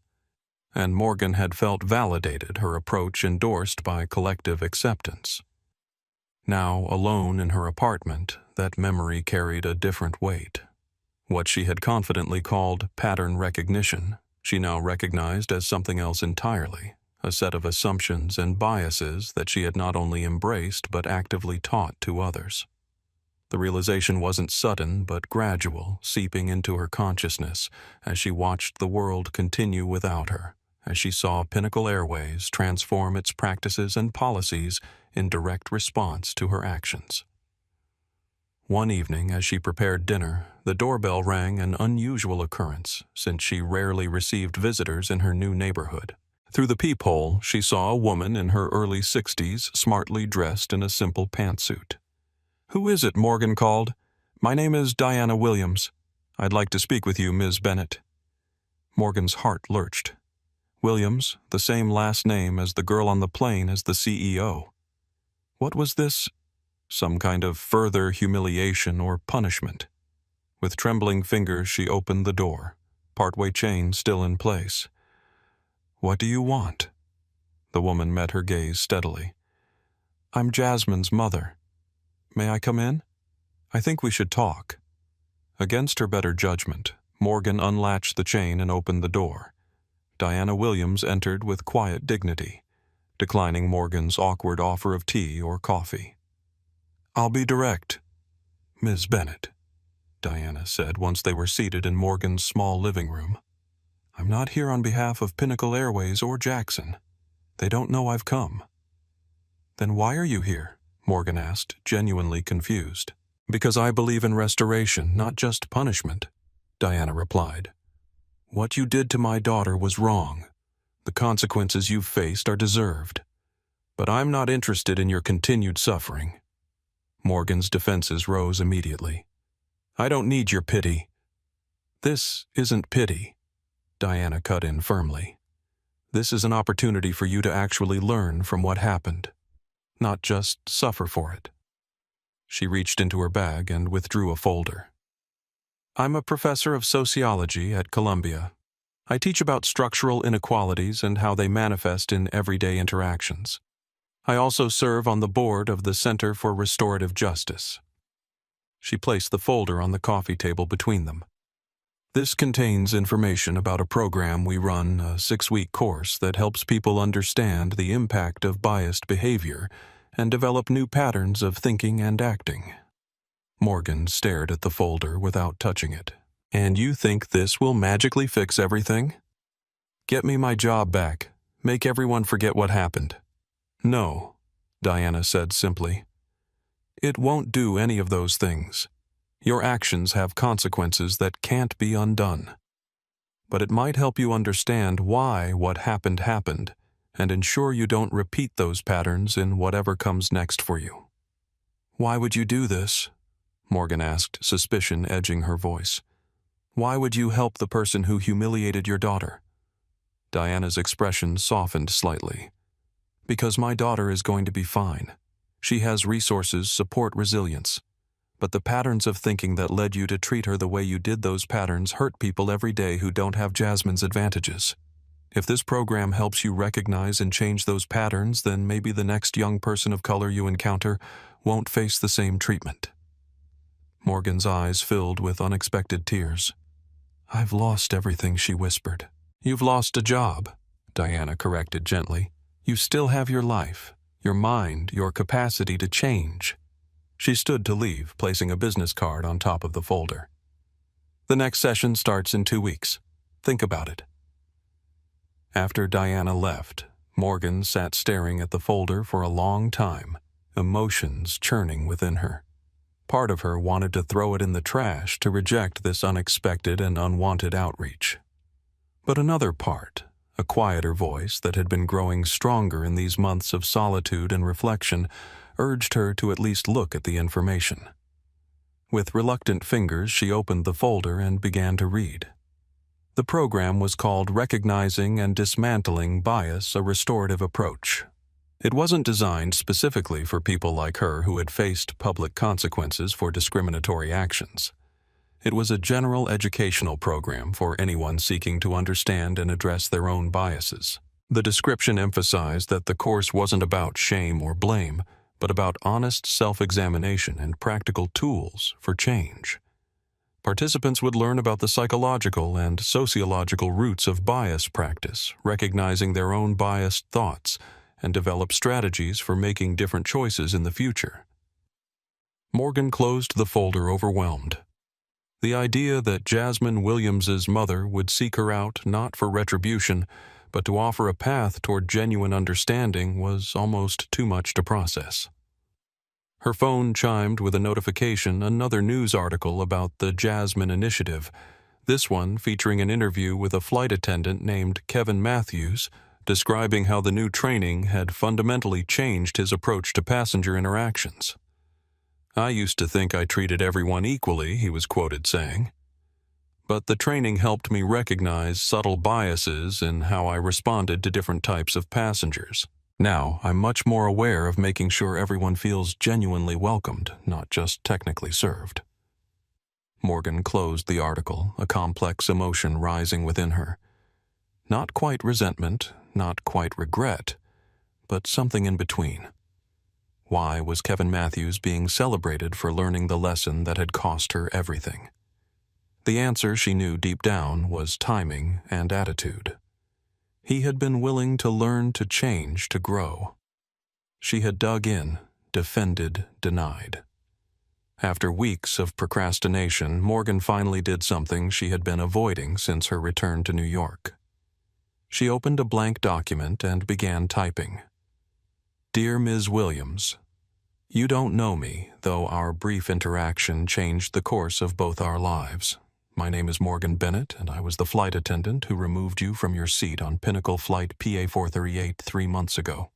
And Morgan had felt validated, her approach endorsed by collective acceptance. Now, alone in her apartment, that memory carried a different weight. What she had confidently called pattern recognition, she now recognized as something else entirely, a set of assumptions and biases that she had not only embraced but actively taught to others. The realization wasn't sudden but gradual, seeping into her consciousness as she watched the world continue without her, as she saw Pinnacle Airways transform its practices and policies in direct response to her actions. One evening, as she prepared dinner, the doorbell rang, an unusual occurrence, since she rarely received visitors in her new neighborhood. Through the peephole, she saw a woman in her early 60s, smartly dressed in a simple pantsuit. "Who is it?" Morgan called. "My name is Diana Williams. I'd like to speak with you, Ms. Bennett." Morgan's heart lurched. Williams, the same last name as the girl on the plane as the CEO. What was this? Some kind of further humiliation or punishment? With trembling fingers, she opened the door, partway chain still in place. "What do you want?" The woman met her gaze steadily. "I'm Jasmine's mother. May I come in? I think we should talk." Against her better judgment, Morgan unlatched the chain and opened the door. Diana Williams entered with quiet dignity, declining Morgan's awkward offer of tea or coffee. "I'll be direct. Ms. Bennett," Diana said once they were seated in Morgan's small living room. "I'm not here on behalf of Pinnacle Airways or Jackson. They don't know I've come." "Then why are you here?" Morgan asked, genuinely confused. "Because I believe in restoration, not just punishment," Diana replied. "What you did to my daughter was wrong. The consequences you've faced are deserved. But I'm not interested in your continued suffering." Morgan's defenses rose immediately. "I don't need your pity." "This isn't pity," Diana cut in firmly. "This is an opportunity for you to actually learn from what happened, not just suffer for it." She reached into her bag and withdrew a folder. "I'm a professor of sociology at Columbia. I teach about structural inequalities and how they manifest in everyday interactions. I also serve on the board of the Center for Restorative Justice." She placed the folder on the coffee table between them. "This contains information about a program we run, a 6-week course that helps people understand the impact of biased behavior and develop new patterns of thinking and acting." Morgan stared at the folder without touching it. "And you think this will magically fix everything? Get me my job back. Make everyone forget what happened." "No," Diana said simply. "It won't do any of those things. Your actions have consequences that can't be undone. But it might help you understand why what happened happened and ensure you don't repeat those patterns in whatever comes next for you." "Why would you do this?" Morgan asked, suspicion edging her voice. "Why would you help the person who humiliated your daughter?" Diana's expression softened slightly. "Because my daughter is going to be fine. She has resources, support resilience. But the patterns of thinking that led you to treat her the way you did, those patterns hurt people every day who don't have Jasmine's advantages. If this program helps you recognize and change those patterns, then maybe the next young person of color you encounter won't face the same treatment." Morgan's eyes filled with unexpected tears. "I've lost everything," she whispered. "You've lost a job," Diana corrected gently. "You still have your life, your mind, your capacity to change." She stood to leave, placing a business card on top of the folder. "The next session starts in 2 weeks. Think about it." After Diana left, Morgan sat staring at the folder for a long time, emotions churning within her. Part of her wanted to throw it in the trash to reject this unexpected and unwanted outreach. But another part, a quieter voice that had been growing stronger in these months of solitude and reflection, urged her to at least look at the information. With reluctant fingers, she opened the folder and began to read. The program was called Recognizing and Dismantling Bias, a Restorative Approach. It wasn't designed specifically for people like her who had faced public consequences for discriminatory actions. It was a general educational program for anyone seeking to understand and address their own biases. The description emphasized that the course wasn't about shame or blame, but about honest self-examination and practical tools for change. Participants would learn about the psychological and sociological roots of bias practice, recognizing their own biased thoughts, and develop strategies for making different choices in the future. Morgan closed the folder overwhelmed. The idea that Jasmine Williams's mother would seek her out not for retribution, but to offer a path toward genuine understanding was almost too much to process. Her phone chimed with a notification, another news article about the Jasmine Initiative, this one featuring an interview with a flight attendant named Kevin Matthews, describing how the new training had fundamentally changed his approach to passenger interactions. "I used to think I treated everyone equally," he was quoted saying. "But the training helped me recognize subtle biases in how I responded to different types of passengers. Now, I'm much more aware of making sure everyone feels genuinely welcomed, not just technically served." Morgan closed the article, a complex emotion rising within her. Not quite resentment, not quite regret, but something in between. Why was Kevin Matthews being celebrated for learning the lesson that had cost her everything? The answer, she knew deep down, was timing and attitude. He had been willing to learn, to change, to grow. She had dug in, defended, denied. After weeks of procrastination, Morgan finally did something she had been avoiding since her return to New York. She opened a blank document and began typing. "Dear Ms. Williams, you don't know me, though our brief interaction changed the course of both our lives. My name is Morgan Bennett, and I was the flight attendant who removed you from your seat on Pinnacle Flight PA-438 3 months ago."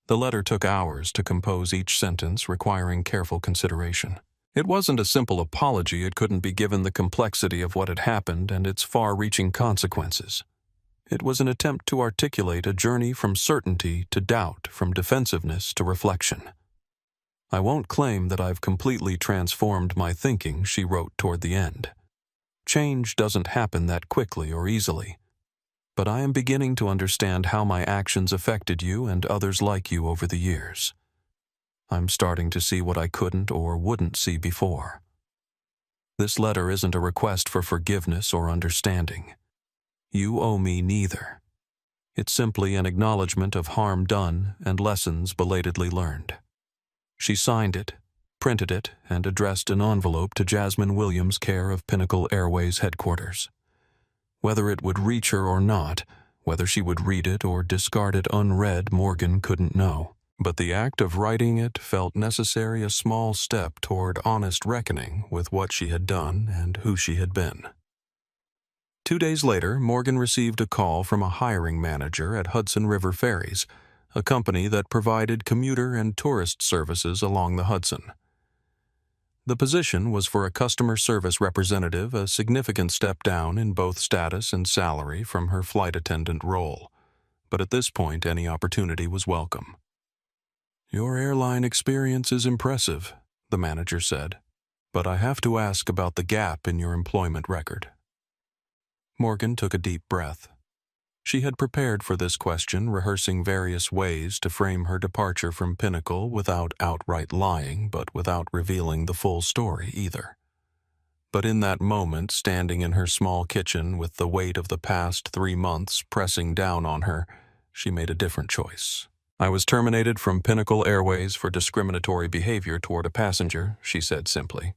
The letter took hours to compose each sentence, requiring careful consideration. It wasn't a simple apology. It couldn't be given the complexity of what had happened and its far-reaching consequences. It was an attempt to articulate a journey from certainty to doubt, from defensiveness to reflection. "I won't claim that I've completely transformed my thinking," she wrote toward the end. "Change doesn't happen that quickly or easily. But I am beginning to understand how my actions affected you and others like you over the years. I'm starting to see what I couldn't or wouldn't see before. This letter isn't a request for forgiveness or understanding. You owe me neither. It's simply an acknowledgement of harm done and lessons belatedly learned." She signed it, printed it, and addressed an envelope to Jasmine Williams, care of Pinnacle Airways headquarters. Whether it would reach her or not, whether she would read it or discard it unread, Morgan couldn't know. But the act of writing it felt necessary, a small step toward honest reckoning with what she had done and who she had been. 2 days later, Morgan received a call from a hiring manager at Hudson River Ferries, a company that provided commuter and tourist services along the Hudson. The position was for a customer service representative, a significant step down in both status and salary from her flight attendant role. But at this point, any opportunity was welcome. "Your airline experience is impressive," the manager said, "but I have to ask about the gap in your employment record." Morgan took a deep breath. She had prepared for this question, rehearsing various ways to frame her departure from Pinnacle without outright lying, but without revealing the full story either. But in that moment, standing in her small kitchen with the weight of the past 3 months pressing down on her, she made a different choice. "I was terminated from Pinnacle Airways for discriminatory behavior toward a passenger," she said simply.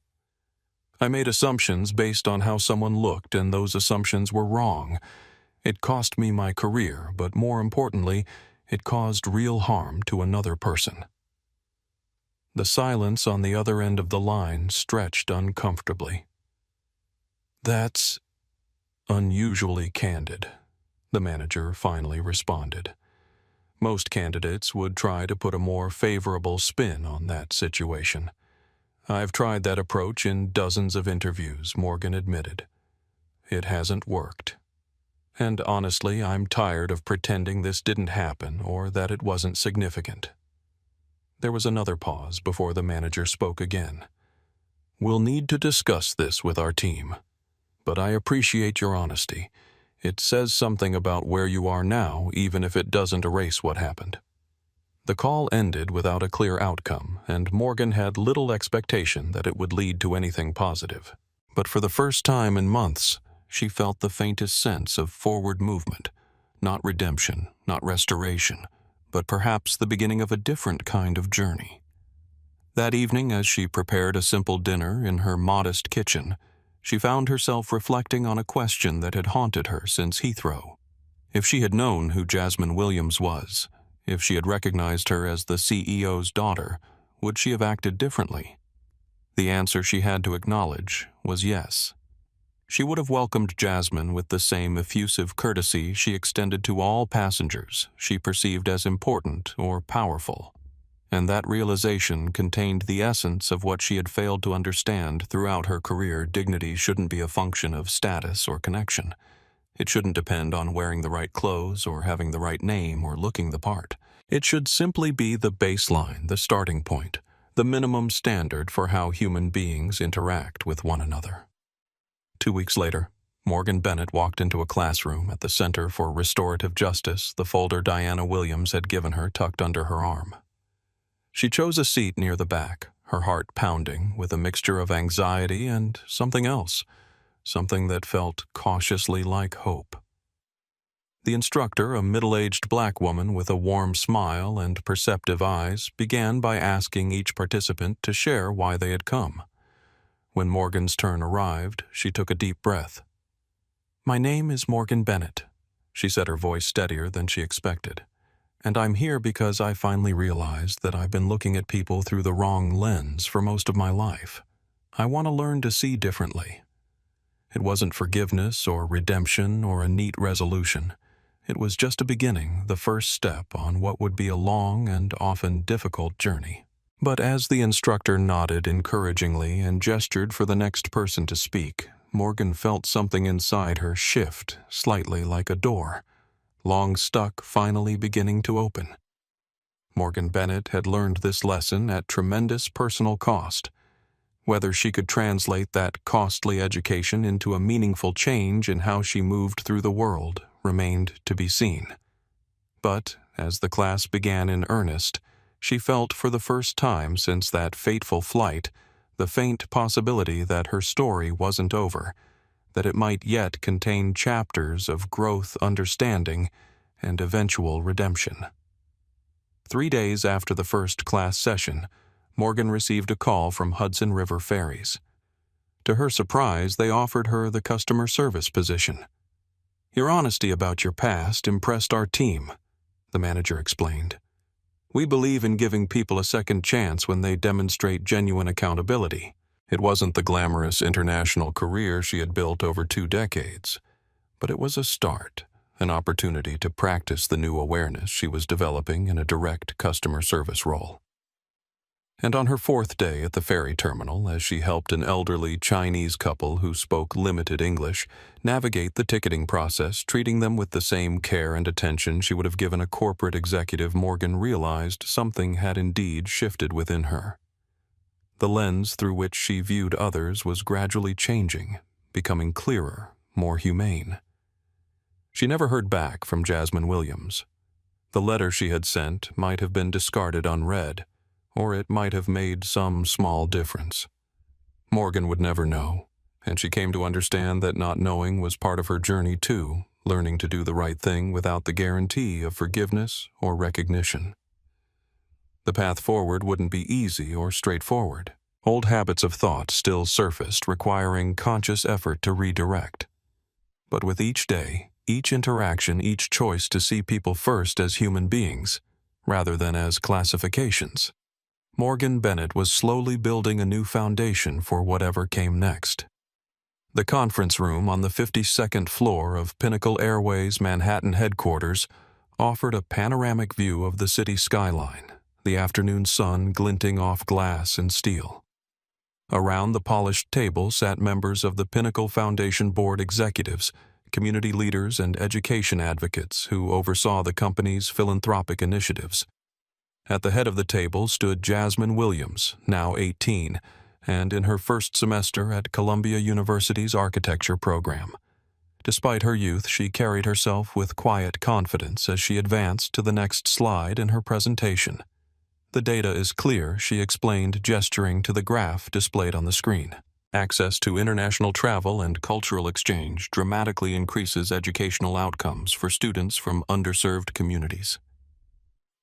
"I made assumptions based on how someone looked, and those assumptions were wrong. It cost me my career, but more importantly, it caused real harm to another person." The silence on the other end of the line stretched uncomfortably. "That's unusually candid," the manager finally responded. "Most candidates would try to put a more favorable spin on that situation. I've tried that approach in dozens of interviews," Morgan admitted. "It hasn't worked. And honestly, I'm tired of pretending this didn't happen or that it wasn't significant." There was another pause before the manager spoke again. "We'll need to discuss this with our team, but I appreciate your honesty. It says something about where you are now, even if it doesn't erase what happened." The call ended without a clear outcome, and Morgan had little expectation that it would lead to anything positive. But for the first time in months, she felt the faintest sense of forward movement, not redemption, not restoration, but perhaps the beginning of a different kind of journey. That evening, as she prepared a simple dinner in her modest kitchen, she found herself reflecting on a question that had haunted her since Heathrow. If she had known who Jasmine Williams was, if she had recognized her as the CEO's daughter, would she have acted differently? The answer she had to acknowledge was yes. She would have welcomed Jasmine with the same effusive courtesy she extended to all passengers she perceived as important or powerful. And that realization contained the essence of what she had failed to understand throughout her career. Dignity shouldn't be a function of status or connection. It shouldn't depend on wearing the right clothes or having the right name or looking the part. It should simply be the baseline, the starting point, the minimum standard for how human beings interact with one another. 2 weeks later, Morgan Bennett walked into a classroom at the Center for Restorative Justice, the folder Diana Williams had given her tucked under her arm. She chose a seat near the back, her heart pounding with a mixture of anxiety and something else, something that felt cautiously like hope. The instructor, a middle-aged black woman with a warm smile and perceptive eyes, began by asking each participant to share why they had come. When Morgan's turn arrived, she took a deep breath. "My name is Morgan Bennett," she said, her voice steadier than she expected. "And I'm here because I finally realized that I've been looking at people through the wrong lens for most of my life. I want to learn to see differently." It wasn't forgiveness or redemption or a neat resolution. It was just a beginning, the first step on what would be a long and often difficult journey. But as the instructor nodded encouragingly and gestured for the next person to speak, Morgan felt something inside her shift, slightly like a door, long stuck, finally beginning to open. Morgan Bennett had learned this lesson at tremendous personal cost. Whether she could translate that costly education into a meaningful change in how she moved through the world remained to be seen. But as the class began in earnest, she felt for the first time since that fateful flight the faint possibility that her story wasn't over, that it might yet contain chapters of growth, understanding, and eventual redemption. 3 days after the first class session, Morgan received a call from Hudson River Ferries. To her surprise, they offered her the customer service position. "Your honesty about your past impressed our team," the manager explained. "We believe in giving people a second chance when they demonstrate genuine accountability." It wasn't the glamorous international career she had built over 2 decades, but it was a start, an opportunity to practice the new awareness she was developing in a direct customer service role. And on her 4th day at the ferry terminal, as she helped an elderly Chinese couple who spoke limited English navigate the ticketing process, treating them with the same care and attention she would have given a corporate executive, Morgan realized something had indeed shifted within her. The lens through which she viewed others was gradually changing, becoming clearer, more humane. She never heard back from Jasmine Williams. The letter she had sent might have been discarded unread, or it might have made some small difference. Morgan would never know, and she came to understand that not knowing was part of her journey too, learning to do the right thing without the guarantee of forgiveness or recognition. The path forward wouldn't be easy or straightforward. Old habits of thought still surfaced, requiring conscious effort to redirect. But with each day, each interaction, each choice to see people first as human beings, rather than as classifications, Morgan Bennett was slowly building a new foundation for whatever came next. The conference room on the 52nd floor of Pinnacle Airways' Manhattan headquarters offered a panoramic view of the city skyline, the afternoon sun glinting off glass and steel. Around the polished table sat members of the Pinnacle Foundation Board executives, community leaders, and education advocates who oversaw the company's philanthropic initiatives. At the head of the table stood Jasmine Williams, now 18, and in her first semester at Columbia University's architecture program. Despite her youth, she carried herself with quiet confidence as she advanced to the next slide in her presentation. "The data is clear," she explained, gesturing to the graph displayed on the screen. "Access to international travel and cultural exchange dramatically increases educational outcomes for students from underserved communities.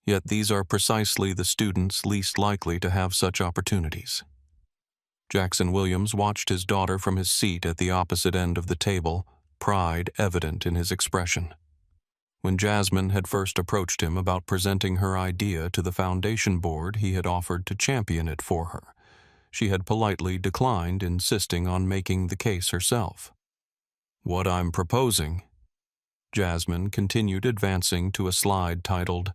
Yet these are precisely the students least likely to have such opportunities." Jackson Williams watched his daughter from his seat at the opposite end of the table, pride evident in his expression. When Jasmine had first approached him about presenting her idea to the foundation board, he had offered to champion it for her. She had politely declined, insisting on making the case herself. "What I'm proposing," Jasmine continued, advancing to a slide titled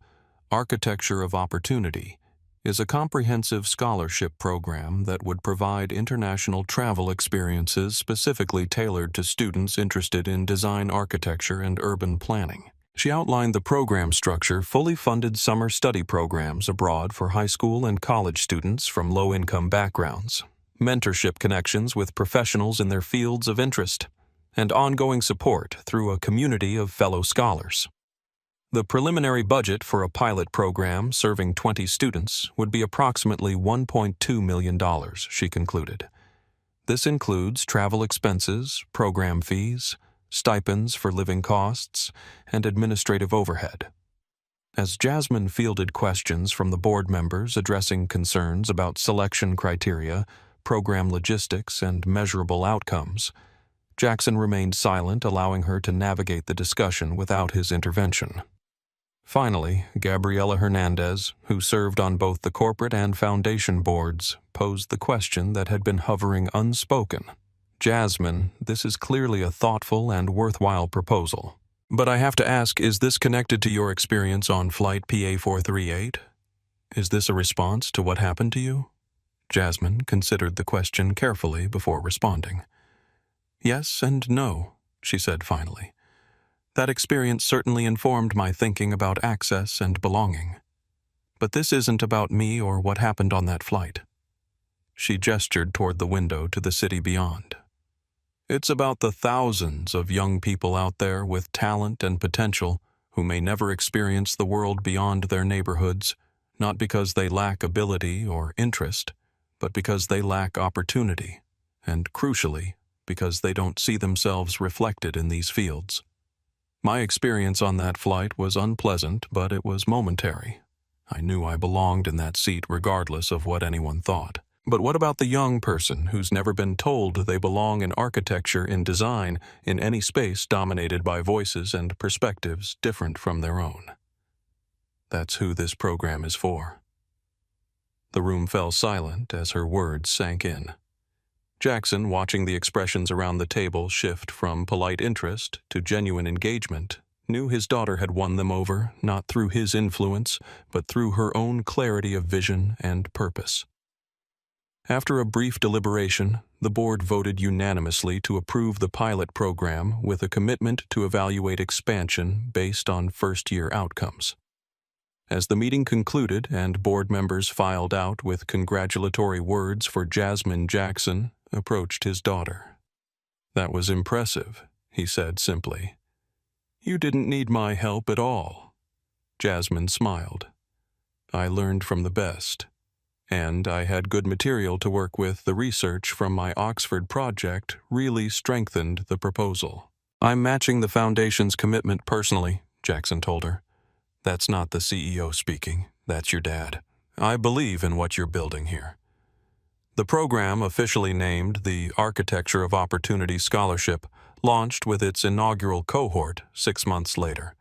Architecture of Opportunity, is a comprehensive scholarship program that would provide international travel experiences specifically tailored to students interested in design architecture and urban planning. She outlined the program structure: fully funded summer study programs abroad for high school and college students from low-income backgrounds, mentorship connections with professionals in their fields of interest, and ongoing support through a community of fellow scholars. The preliminary budget for a pilot program serving 20 students would be approximately $1.2 million, she concluded. This includes travel expenses, program fees, stipends for living costs, and administrative overhead. As Jasmine fielded questions from the board members addressing concerns about selection criteria, program logistics, and measurable outcomes, Jackson remained silent, allowing her to navigate the discussion without his intervention. Finally, Gabriela Hernandez, who served on both the corporate and foundation boards, posed the question that had been hovering unspoken. "Jasmine, this is clearly a thoughtful and worthwhile proposal. But I have to ask, is this connected to your experience on Flight PA438? Is this a response to what happened to you?" Jasmine considered the question carefully before responding. "Yes and no," she said finally. "That experience certainly informed my thinking about access and belonging. But this isn't about me or what happened on that flight." She gestured toward the window to the city beyond. "It's about the thousands of young people out there with talent and potential who may never experience the world beyond their neighborhoods, not because they lack ability or interest, but because they lack opportunity, and crucially, because they don't see themselves reflected in these fields. My experience on that flight was unpleasant, but it was momentary. I knew I belonged in that seat regardless of what anyone thought. But what about the young person who's never been told they belong in architecture, in design, in any space dominated by voices and perspectives different from their own? That's who this program is for." The room fell silent as her words sank in. Jackson, watching the expressions around the table shift from polite interest to genuine engagement, knew his daughter had won them over, not through his influence, but through her own clarity of vision and purpose. After a brief deliberation, the board voted unanimously to approve the pilot program with a commitment to evaluate expansion based on first-year outcomes. As the meeting concluded and board members filed out with congratulatory words for Jasmine, Jackson approached his daughter. "That was impressive," he said simply. "You didn't need my help at all." Jasmine smiled. "I learned from the best. And I had good material to work with. The research from my Oxford project really strengthened the proposal." "I'm matching the foundation's commitment personally," Jackson told her. "That's not the CEO speaking. That's your dad. I believe in what you're building here." The program, officially named the Architecture of Opportunity Scholarship, launched with its inaugural cohort 6 months later.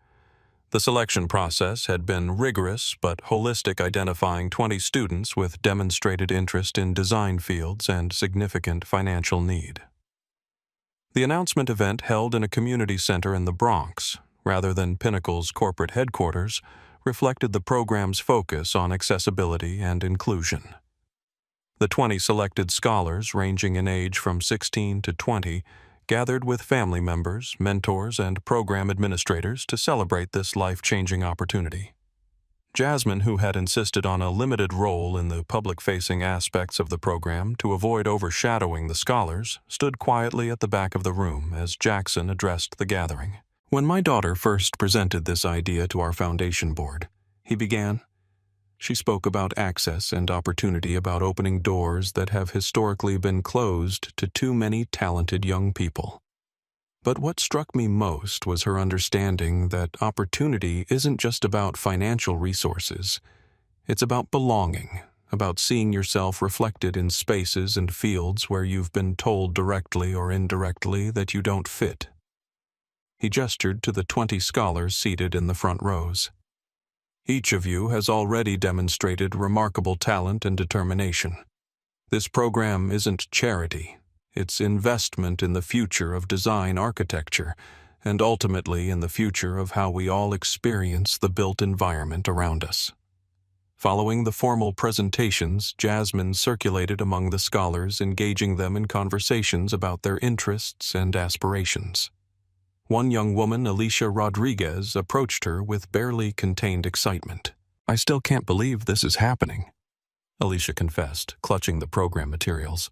The selection process had been rigorous but holistic, identifying 20 students with demonstrated interest in design fields and significant financial need. The announcement event, held in a community center in the Bronx, rather than Pinnacle's corporate headquarters, reflected the program's focus on accessibility and inclusion. The 20 selected scholars, ranging in age from 16 to 20, gathered with family members, mentors, and program administrators to celebrate this life-changing opportunity. Jasmine, who had insisted on a limited role in the public-facing aspects of the program to avoid overshadowing the scholars, stood quietly at the back of the room as Jackson addressed the gathering. "When my daughter first presented this idea to our foundation board," he began, "she spoke about access and opportunity, about opening doors that have historically been closed to too many talented young people. But what struck me most was her understanding that opportunity isn't just about financial resources. It's about belonging, about seeing yourself reflected in spaces and fields where you've been told directly or indirectly that you don't fit." He gestured to the 20 scholars seated in the front rows. "Each of you has already demonstrated remarkable talent and determination. This program isn't charity. It's investment in the future of design architecture, and ultimately in the future of how we all experience the built environment around us." Following the formal presentations, Jasmine circulated among the scholars, engaging them in conversations about their interests and aspirations. One young woman, Alicia Rodriguez, approached her with barely contained excitement. "I still can't believe this is happening," Alicia confessed, clutching the program materials.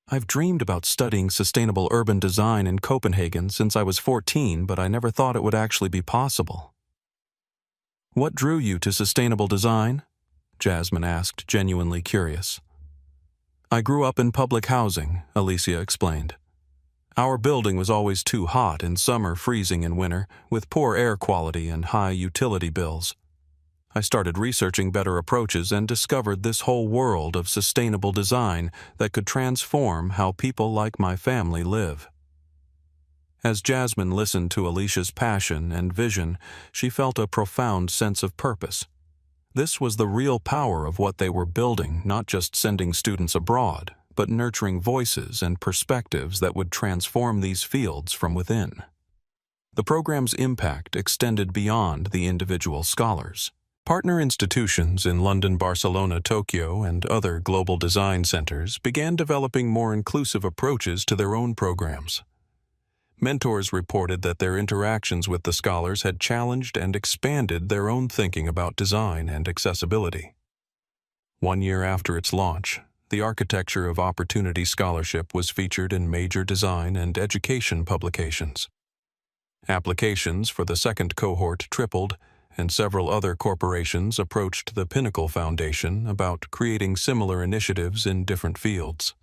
"I've dreamed about studying sustainable urban design in Copenhagen since I was 14, but I never thought it would actually be possible." "What drew you to sustainable design?" Jasmine asked, genuinely curious. "I grew up in public housing," Alicia explained. "Our building was always too hot in summer, freezing in winter, with poor air quality and high utility bills. I started researching better approaches and discovered this whole world of sustainable design that could transform how people like my family live." As Jasmine listened to Alicia's passion and vision, she felt a profound sense of purpose. This was the real power of what they were building, not just sending students abroad, but nurturing voices and perspectives that would transform these fields from within. The program's impact extended beyond the individual scholars. Partner institutions in London, Barcelona, Tokyo, and other global design centers began developing more inclusive approaches to their own programs. Mentors reported that their interactions with the scholars had challenged and expanded their own thinking about design and accessibility. 1 year after its launch, the Architecture of Opportunity Scholarship was featured in major design and education publications. Applications for the second cohort tripled, and several other corporations approached the Pinnacle Foundation about creating similar initiatives in different fields.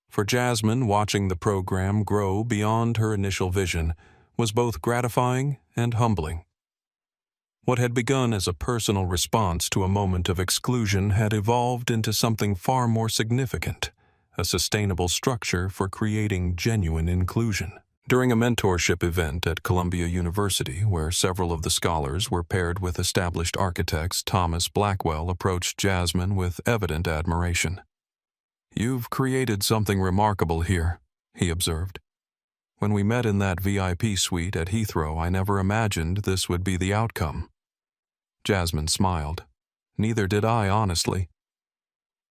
For Jasmine, watching the program grow beyond her initial vision was both gratifying and humbling. What had begun as a personal response to a moment of exclusion had evolved into something far more significant, a sustainable structure for creating genuine inclusion. During a mentorship event at Columbia University, where several of the scholars were paired with established architects, Thomas Blackwell approached Jasmine with evident admiration. "You've created something remarkable here," he observed. "When we met in that VIP suite at Heathrow, I never imagined this would be the outcome." Jasmine smiled. "Neither did I, honestly.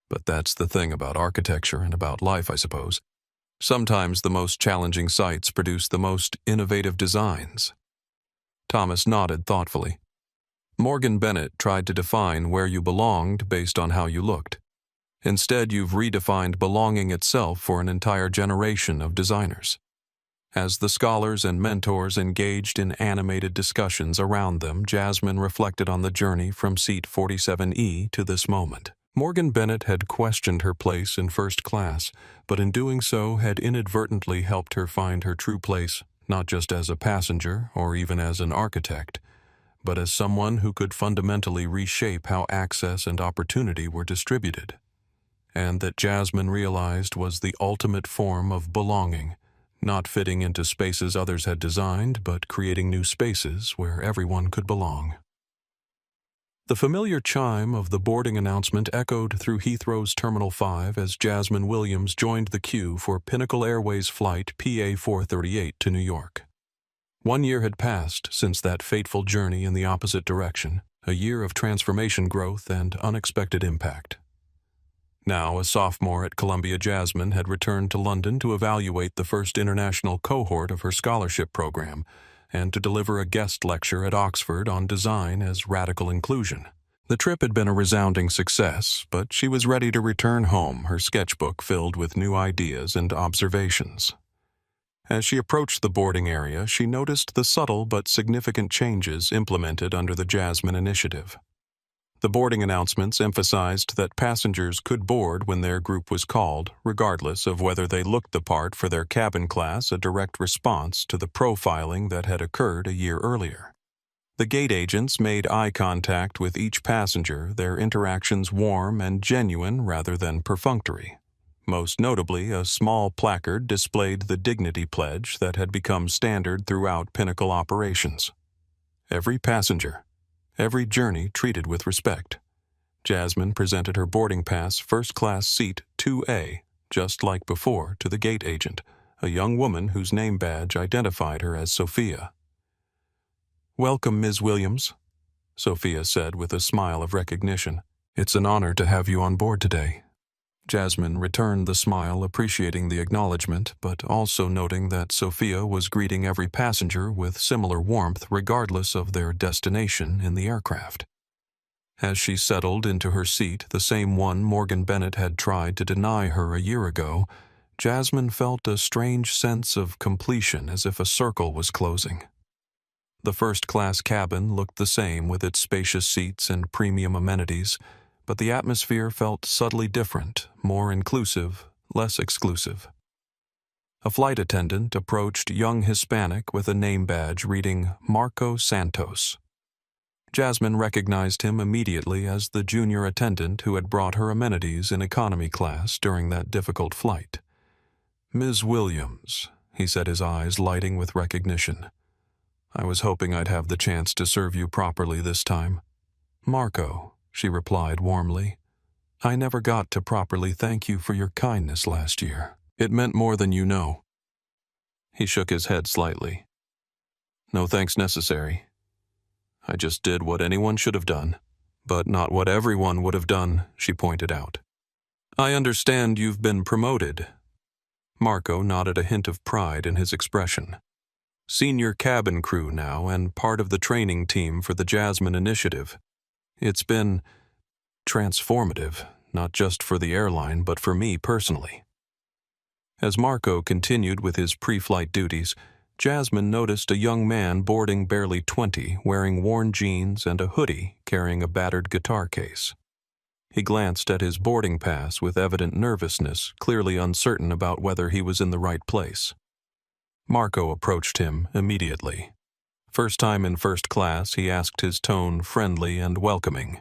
But that's the thing about architecture and about life, I suppose. Sometimes the most challenging sites produce the most innovative designs." Thomas nodded thoughtfully. "Morgan Bennett tried to define where you belonged based on how you looked. Instead, you've redefined belonging itself for an entire generation of designers." As the scholars and mentors engaged in animated discussions around them, Jasmine reflected on the journey from seat 47E to this moment. Morgan Bennett had questioned her place in first class, but in doing so had inadvertently helped her find her true place, not just as a passenger or even as an architect, but as someone who could fundamentally reshape how access and opportunity were distributed. And that Jasmine realized was the ultimate form of belonging, not fitting into spaces others had designed, but creating new spaces where everyone could belong. The familiar chime of the boarding announcement echoed through Heathrow's Terminal 5 as Jasmine Williams joined the queue for Pinnacle Airways flight PA 438 to New York. 1 year had passed since that fateful journey in the opposite direction, a year of transformation growth and unexpected impact. Now, a sophomore at Columbia, Jasmine had returned to London to evaluate the first international cohort of her scholarship program and to deliver a guest lecture at Oxford on design as radical inclusion. The trip had been a resounding success, but she was ready to return home, her sketchbook filled with new ideas and observations. As she approached the boarding area, she noticed the subtle but significant changes implemented under the Jasmine Initiative. The boarding announcements emphasized that passengers could board when their group was called, regardless of whether they looked the part for their cabin class, a direct response to the profiling that had occurred a year earlier. The gate agents made eye contact with each passenger, their interactions warm and genuine rather than perfunctory. Most notably, a small placard displayed the dignity pledge that had become standard throughout Pinnacle operations. Every passenger, every journey treated with respect. Jasmine presented her boarding pass first-class seat 2A, just like before, to the gate agent, a young woman whose name badge identified her as Sophia. "Welcome, Ms. Williams," Sophia said with a smile of recognition. "It's an honor to have you on board today." Jasmine returned the smile, appreciating the acknowledgement, but also noting that Sophia was greeting every passenger with similar warmth regardless of their destination in the aircraft. As she settled into her seat, the same one Morgan Bennett had tried to deny her a year ago, Jasmine felt a strange sense of completion, as if a circle was closing. The first-class cabin looked the same with its spacious seats and premium amenities, but the atmosphere felt subtly different, more inclusive, less exclusive. A flight attendant approached young Hispanic with a name badge reading Marco Santos. Jasmine recognized him immediately as the junior attendant who had brought her amenities in economy class during that difficult flight. "Ms. Williams," he said, his eyes lighting with recognition. "I was hoping I'd have the chance to serve you properly this time." "Marco," she replied warmly. "I never got to properly thank you for your kindness last year. It meant more than you know." He shook his head slightly. "No thanks necessary. I just did what anyone should have done, but not what everyone would have done," she pointed out. "I understand you've been promoted." Marco nodded, a hint of pride in his expression. "Senior cabin crew now and part of the training team for the Jasmine Initiative. It's been transformative, not just for the airline, but for me personally." As Marco continued with his pre-flight duties, Jasmine noticed a young man boarding barely 20, wearing worn jeans and a hoodie, carrying a battered guitar case. He glanced at his boarding pass with evident nervousness, clearly uncertain about whether he was in the right place. Marco approached him immediately. First time in first class, he asked, his tone friendly and welcoming.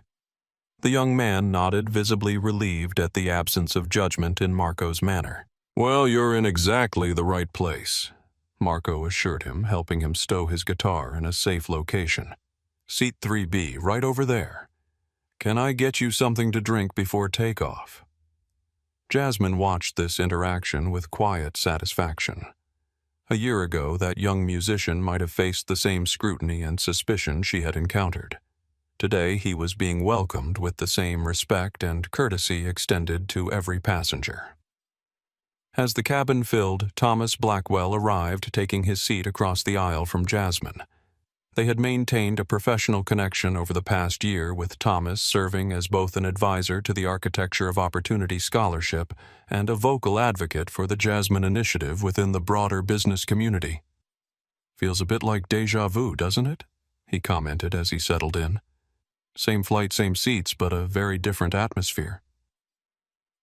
The young man nodded, visibly relieved at the absence of judgment in Marco's manner. "Well, you're in exactly the right place," Marco assured him, helping him stow his guitar in a safe location. "Seat 3B, right over there. Can I get you something to drink before takeoff?" Jasmine watched this interaction with quiet satisfaction. A year ago, that young musician might have faced the same scrutiny and suspicion she had encountered. Today, he was being welcomed with the same respect and courtesy extended to every passenger. As the cabin filled, Thomas Blackwell arrived, taking his seat across the aisle from Jasmine. They had maintained a professional connection over the past year, with Thomas serving as both an advisor to the Architecture of Opportunity Scholarship and a vocal advocate for the Jasmine Initiative within the broader business community. "Feels a bit like déjà vu, doesn't it?" he commented as he settled in. "Same flight, same seats, but a very different atmosphere."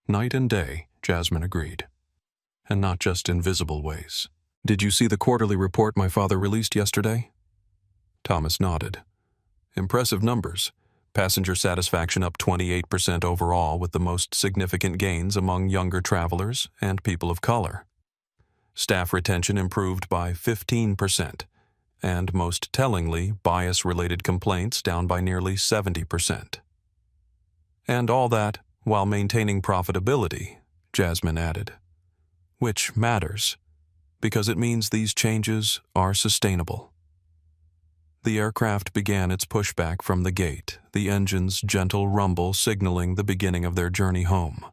"Night and day," Jasmine agreed. "And not just in visible ways. Did you see the quarterly report my father released yesterday?" Thomas nodded. "Impressive numbers. Passenger satisfaction up 28% overall, with the most significant gains among younger travelers and people of color." Staff retention improved by 15%, and most tellingly, bias-related complaints down by nearly 70%. And all that while maintaining profitability, Jasmine added. Which matters, because it means these changes are sustainable. The aircraft began its pushback from the gate, the engine's gentle rumble signaling the beginning of their journey home.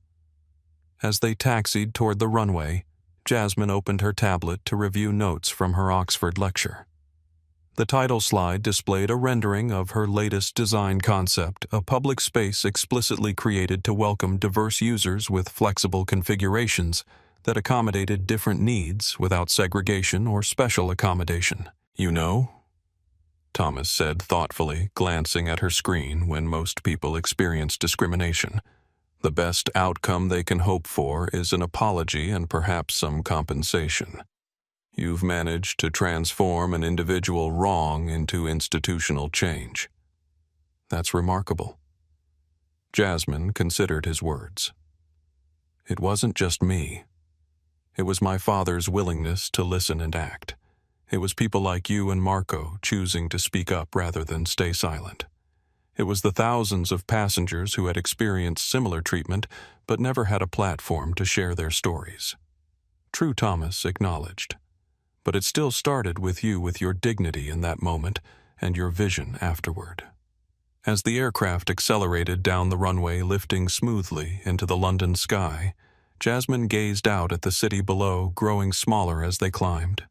As they taxied toward the runway, Jasmine opened her tablet to review notes from her Oxford lecture. The title slide displayed a rendering of her latest design concept, a public space explicitly created to welcome diverse users with flexible configurations that accommodated different needs without segregation or special accommodation. You know, Thomas said thoughtfully, glancing at her screen when most people experience discrimination. The best outcome they can hope for is an apology and perhaps some compensation. You've managed to transform an individual wrong into institutional change. That's remarkable. Jasmine considered his words. It wasn't just me. It was my father's willingness to listen and act. It was people like you and Marco choosing to speak up rather than stay silent. It was the thousands of passengers who had experienced similar treatment but never had a platform to share their stories. True, Thomas acknowledged. But it still started with you, with your dignity in that moment and your vision afterward. As the aircraft accelerated down the runway, lifting smoothly into the London sky, Jasmine gazed out at the city below, growing smaller as they climbed.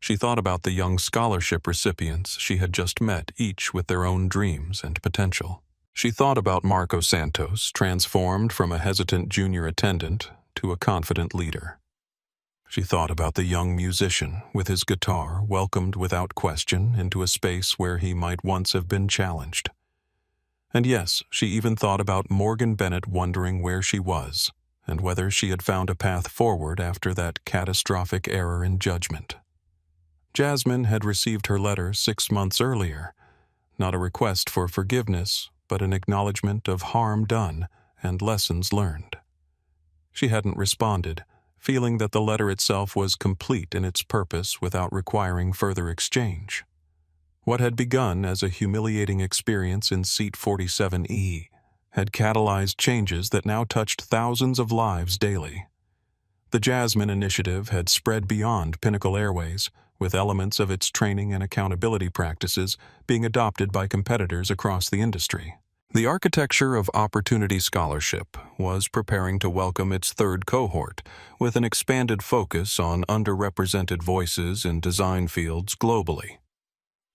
She thought about the young scholarship recipients she had just met, each with their own dreams and potential. She thought about Marco Santos, transformed from a hesitant junior attendant to a confident leader. She thought about the young musician with his guitar, welcomed without question into a space where he might once have been challenged. And yes, she even thought about Morgan Bennett, wondering where she was and whether she had found a path forward after that catastrophic error in judgment. Jasmine had received her letter 6 months earlier, not a request for forgiveness, but an acknowledgement of harm done and lessons learned. She hadn't responded, feeling that the letter itself was complete in its purpose without requiring further exchange. What had begun as a humiliating experience in Seat 47E had catalyzed changes that now touched thousands of lives daily. The Jasmine Initiative had spread beyond Pinnacle Airways, with elements of its training and accountability practices being adopted by competitors across the industry. The architecture of Opportunity Scholarship was preparing to welcome its third cohort, with an expanded focus on underrepresented voices in design fields globally.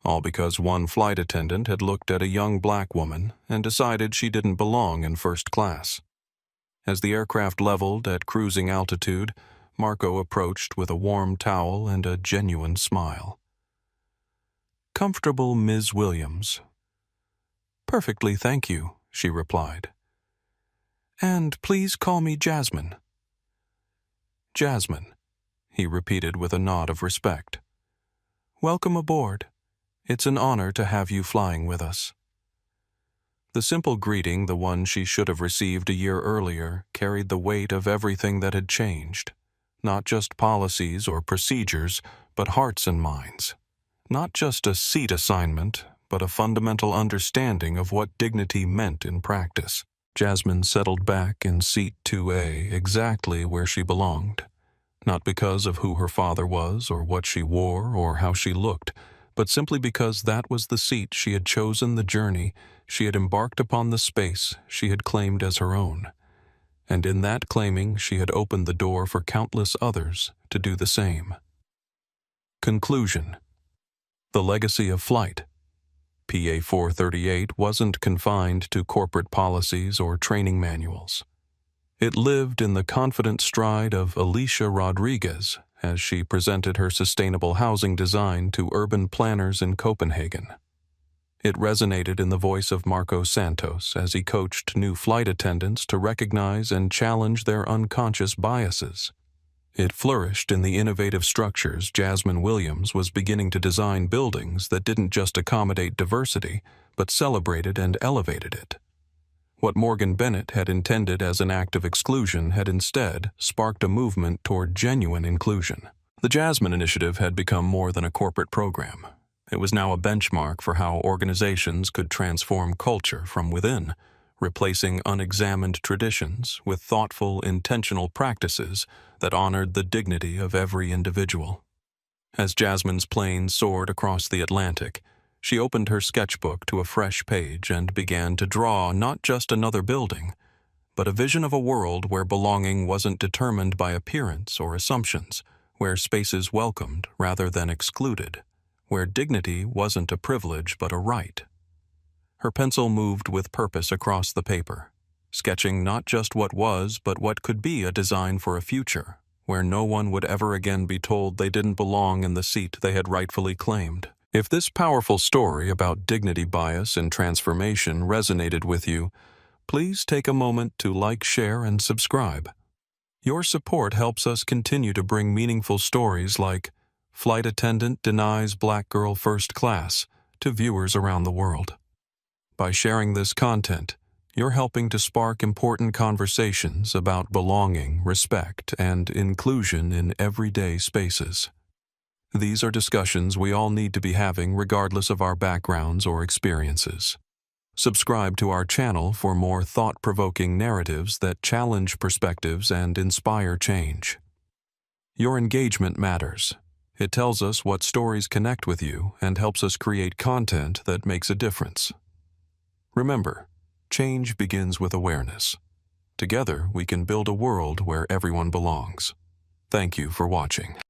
All because one flight attendant had looked at a young black woman and decided she didn't belong in first class. As the aircraft leveled at cruising altitude, Marco approached with a warm towel and a genuine smile. "Comfortable, Ms. Williams?" "Perfectly, thank you," she replied. "And please call me Jasmine." "Jasmine," he repeated with a nod of respect. "Welcome aboard. It's an honor to have you flying with us." The simple greeting, the one she should have received a year earlier, carried the weight of everything that had changed. Not just policies or procedures, but hearts and minds. Not just a seat assignment, but a fundamental understanding of what dignity meant in practice. Jasmine settled back in Seat 2A, exactly where she belonged. Not because of who her father was, or what she wore, or how she looked, but simply because that was the seat she had chosen, the journey she had embarked upon, the space she had claimed as her own. And in that claiming, she had opened the door for countless others to do the same. Conclusion. The legacy of flight. PA 438 wasn't confined to corporate policies or training manuals. It lived in the confident stride of Alicia Rodriguez as she presented her sustainable housing design to urban planners in Copenhagen. It resonated in the voice of Marco Santos as he coached new flight attendants to recognize and challenge their unconscious biases. It flourished in the innovative structures Jasmine Williams was beginning to design, buildings that didn't just accommodate diversity, but celebrated and elevated it. What Morgan Bennett had intended as an act of exclusion had instead sparked a movement toward genuine inclusion. The Jasmine Initiative had become more than a corporate program. It was now a benchmark for how organizations could transform culture from within, replacing unexamined traditions with thoughtful, intentional practices that honored the dignity of every individual. As Jasmine's plane soared across the Atlantic, she opened her sketchbook to a fresh page and began to draw not just another building, but a vision of a world where belonging wasn't determined by appearance or assumptions, where spaces welcomed rather than excluded, where dignity wasn't a privilege but a right. Her pencil moved with purpose across the paper, sketching not just what was but what could be a design for a future, where no one would ever again be told they didn't belong in the seat they had rightfully claimed. If this powerful story about dignity bias and transformation resonated with you, please take a moment to like, share, and subscribe. Your support helps us continue to bring meaningful stories like Flight Attendant Denies Black Girl First Class to viewers around the world. By sharing this content, you're helping to spark important conversations about belonging, respect, and inclusion in everyday spaces. These are discussions we all need to be having regardless of our backgrounds or experiences. Subscribe to our channel for more thought-provoking narratives that challenge perspectives and inspire change. Your engagement matters. It tells us what stories connect with you and helps us create content that makes a difference. Remember, change begins with awareness. Together, we can build a world where everyone belongs. Thank you for watching.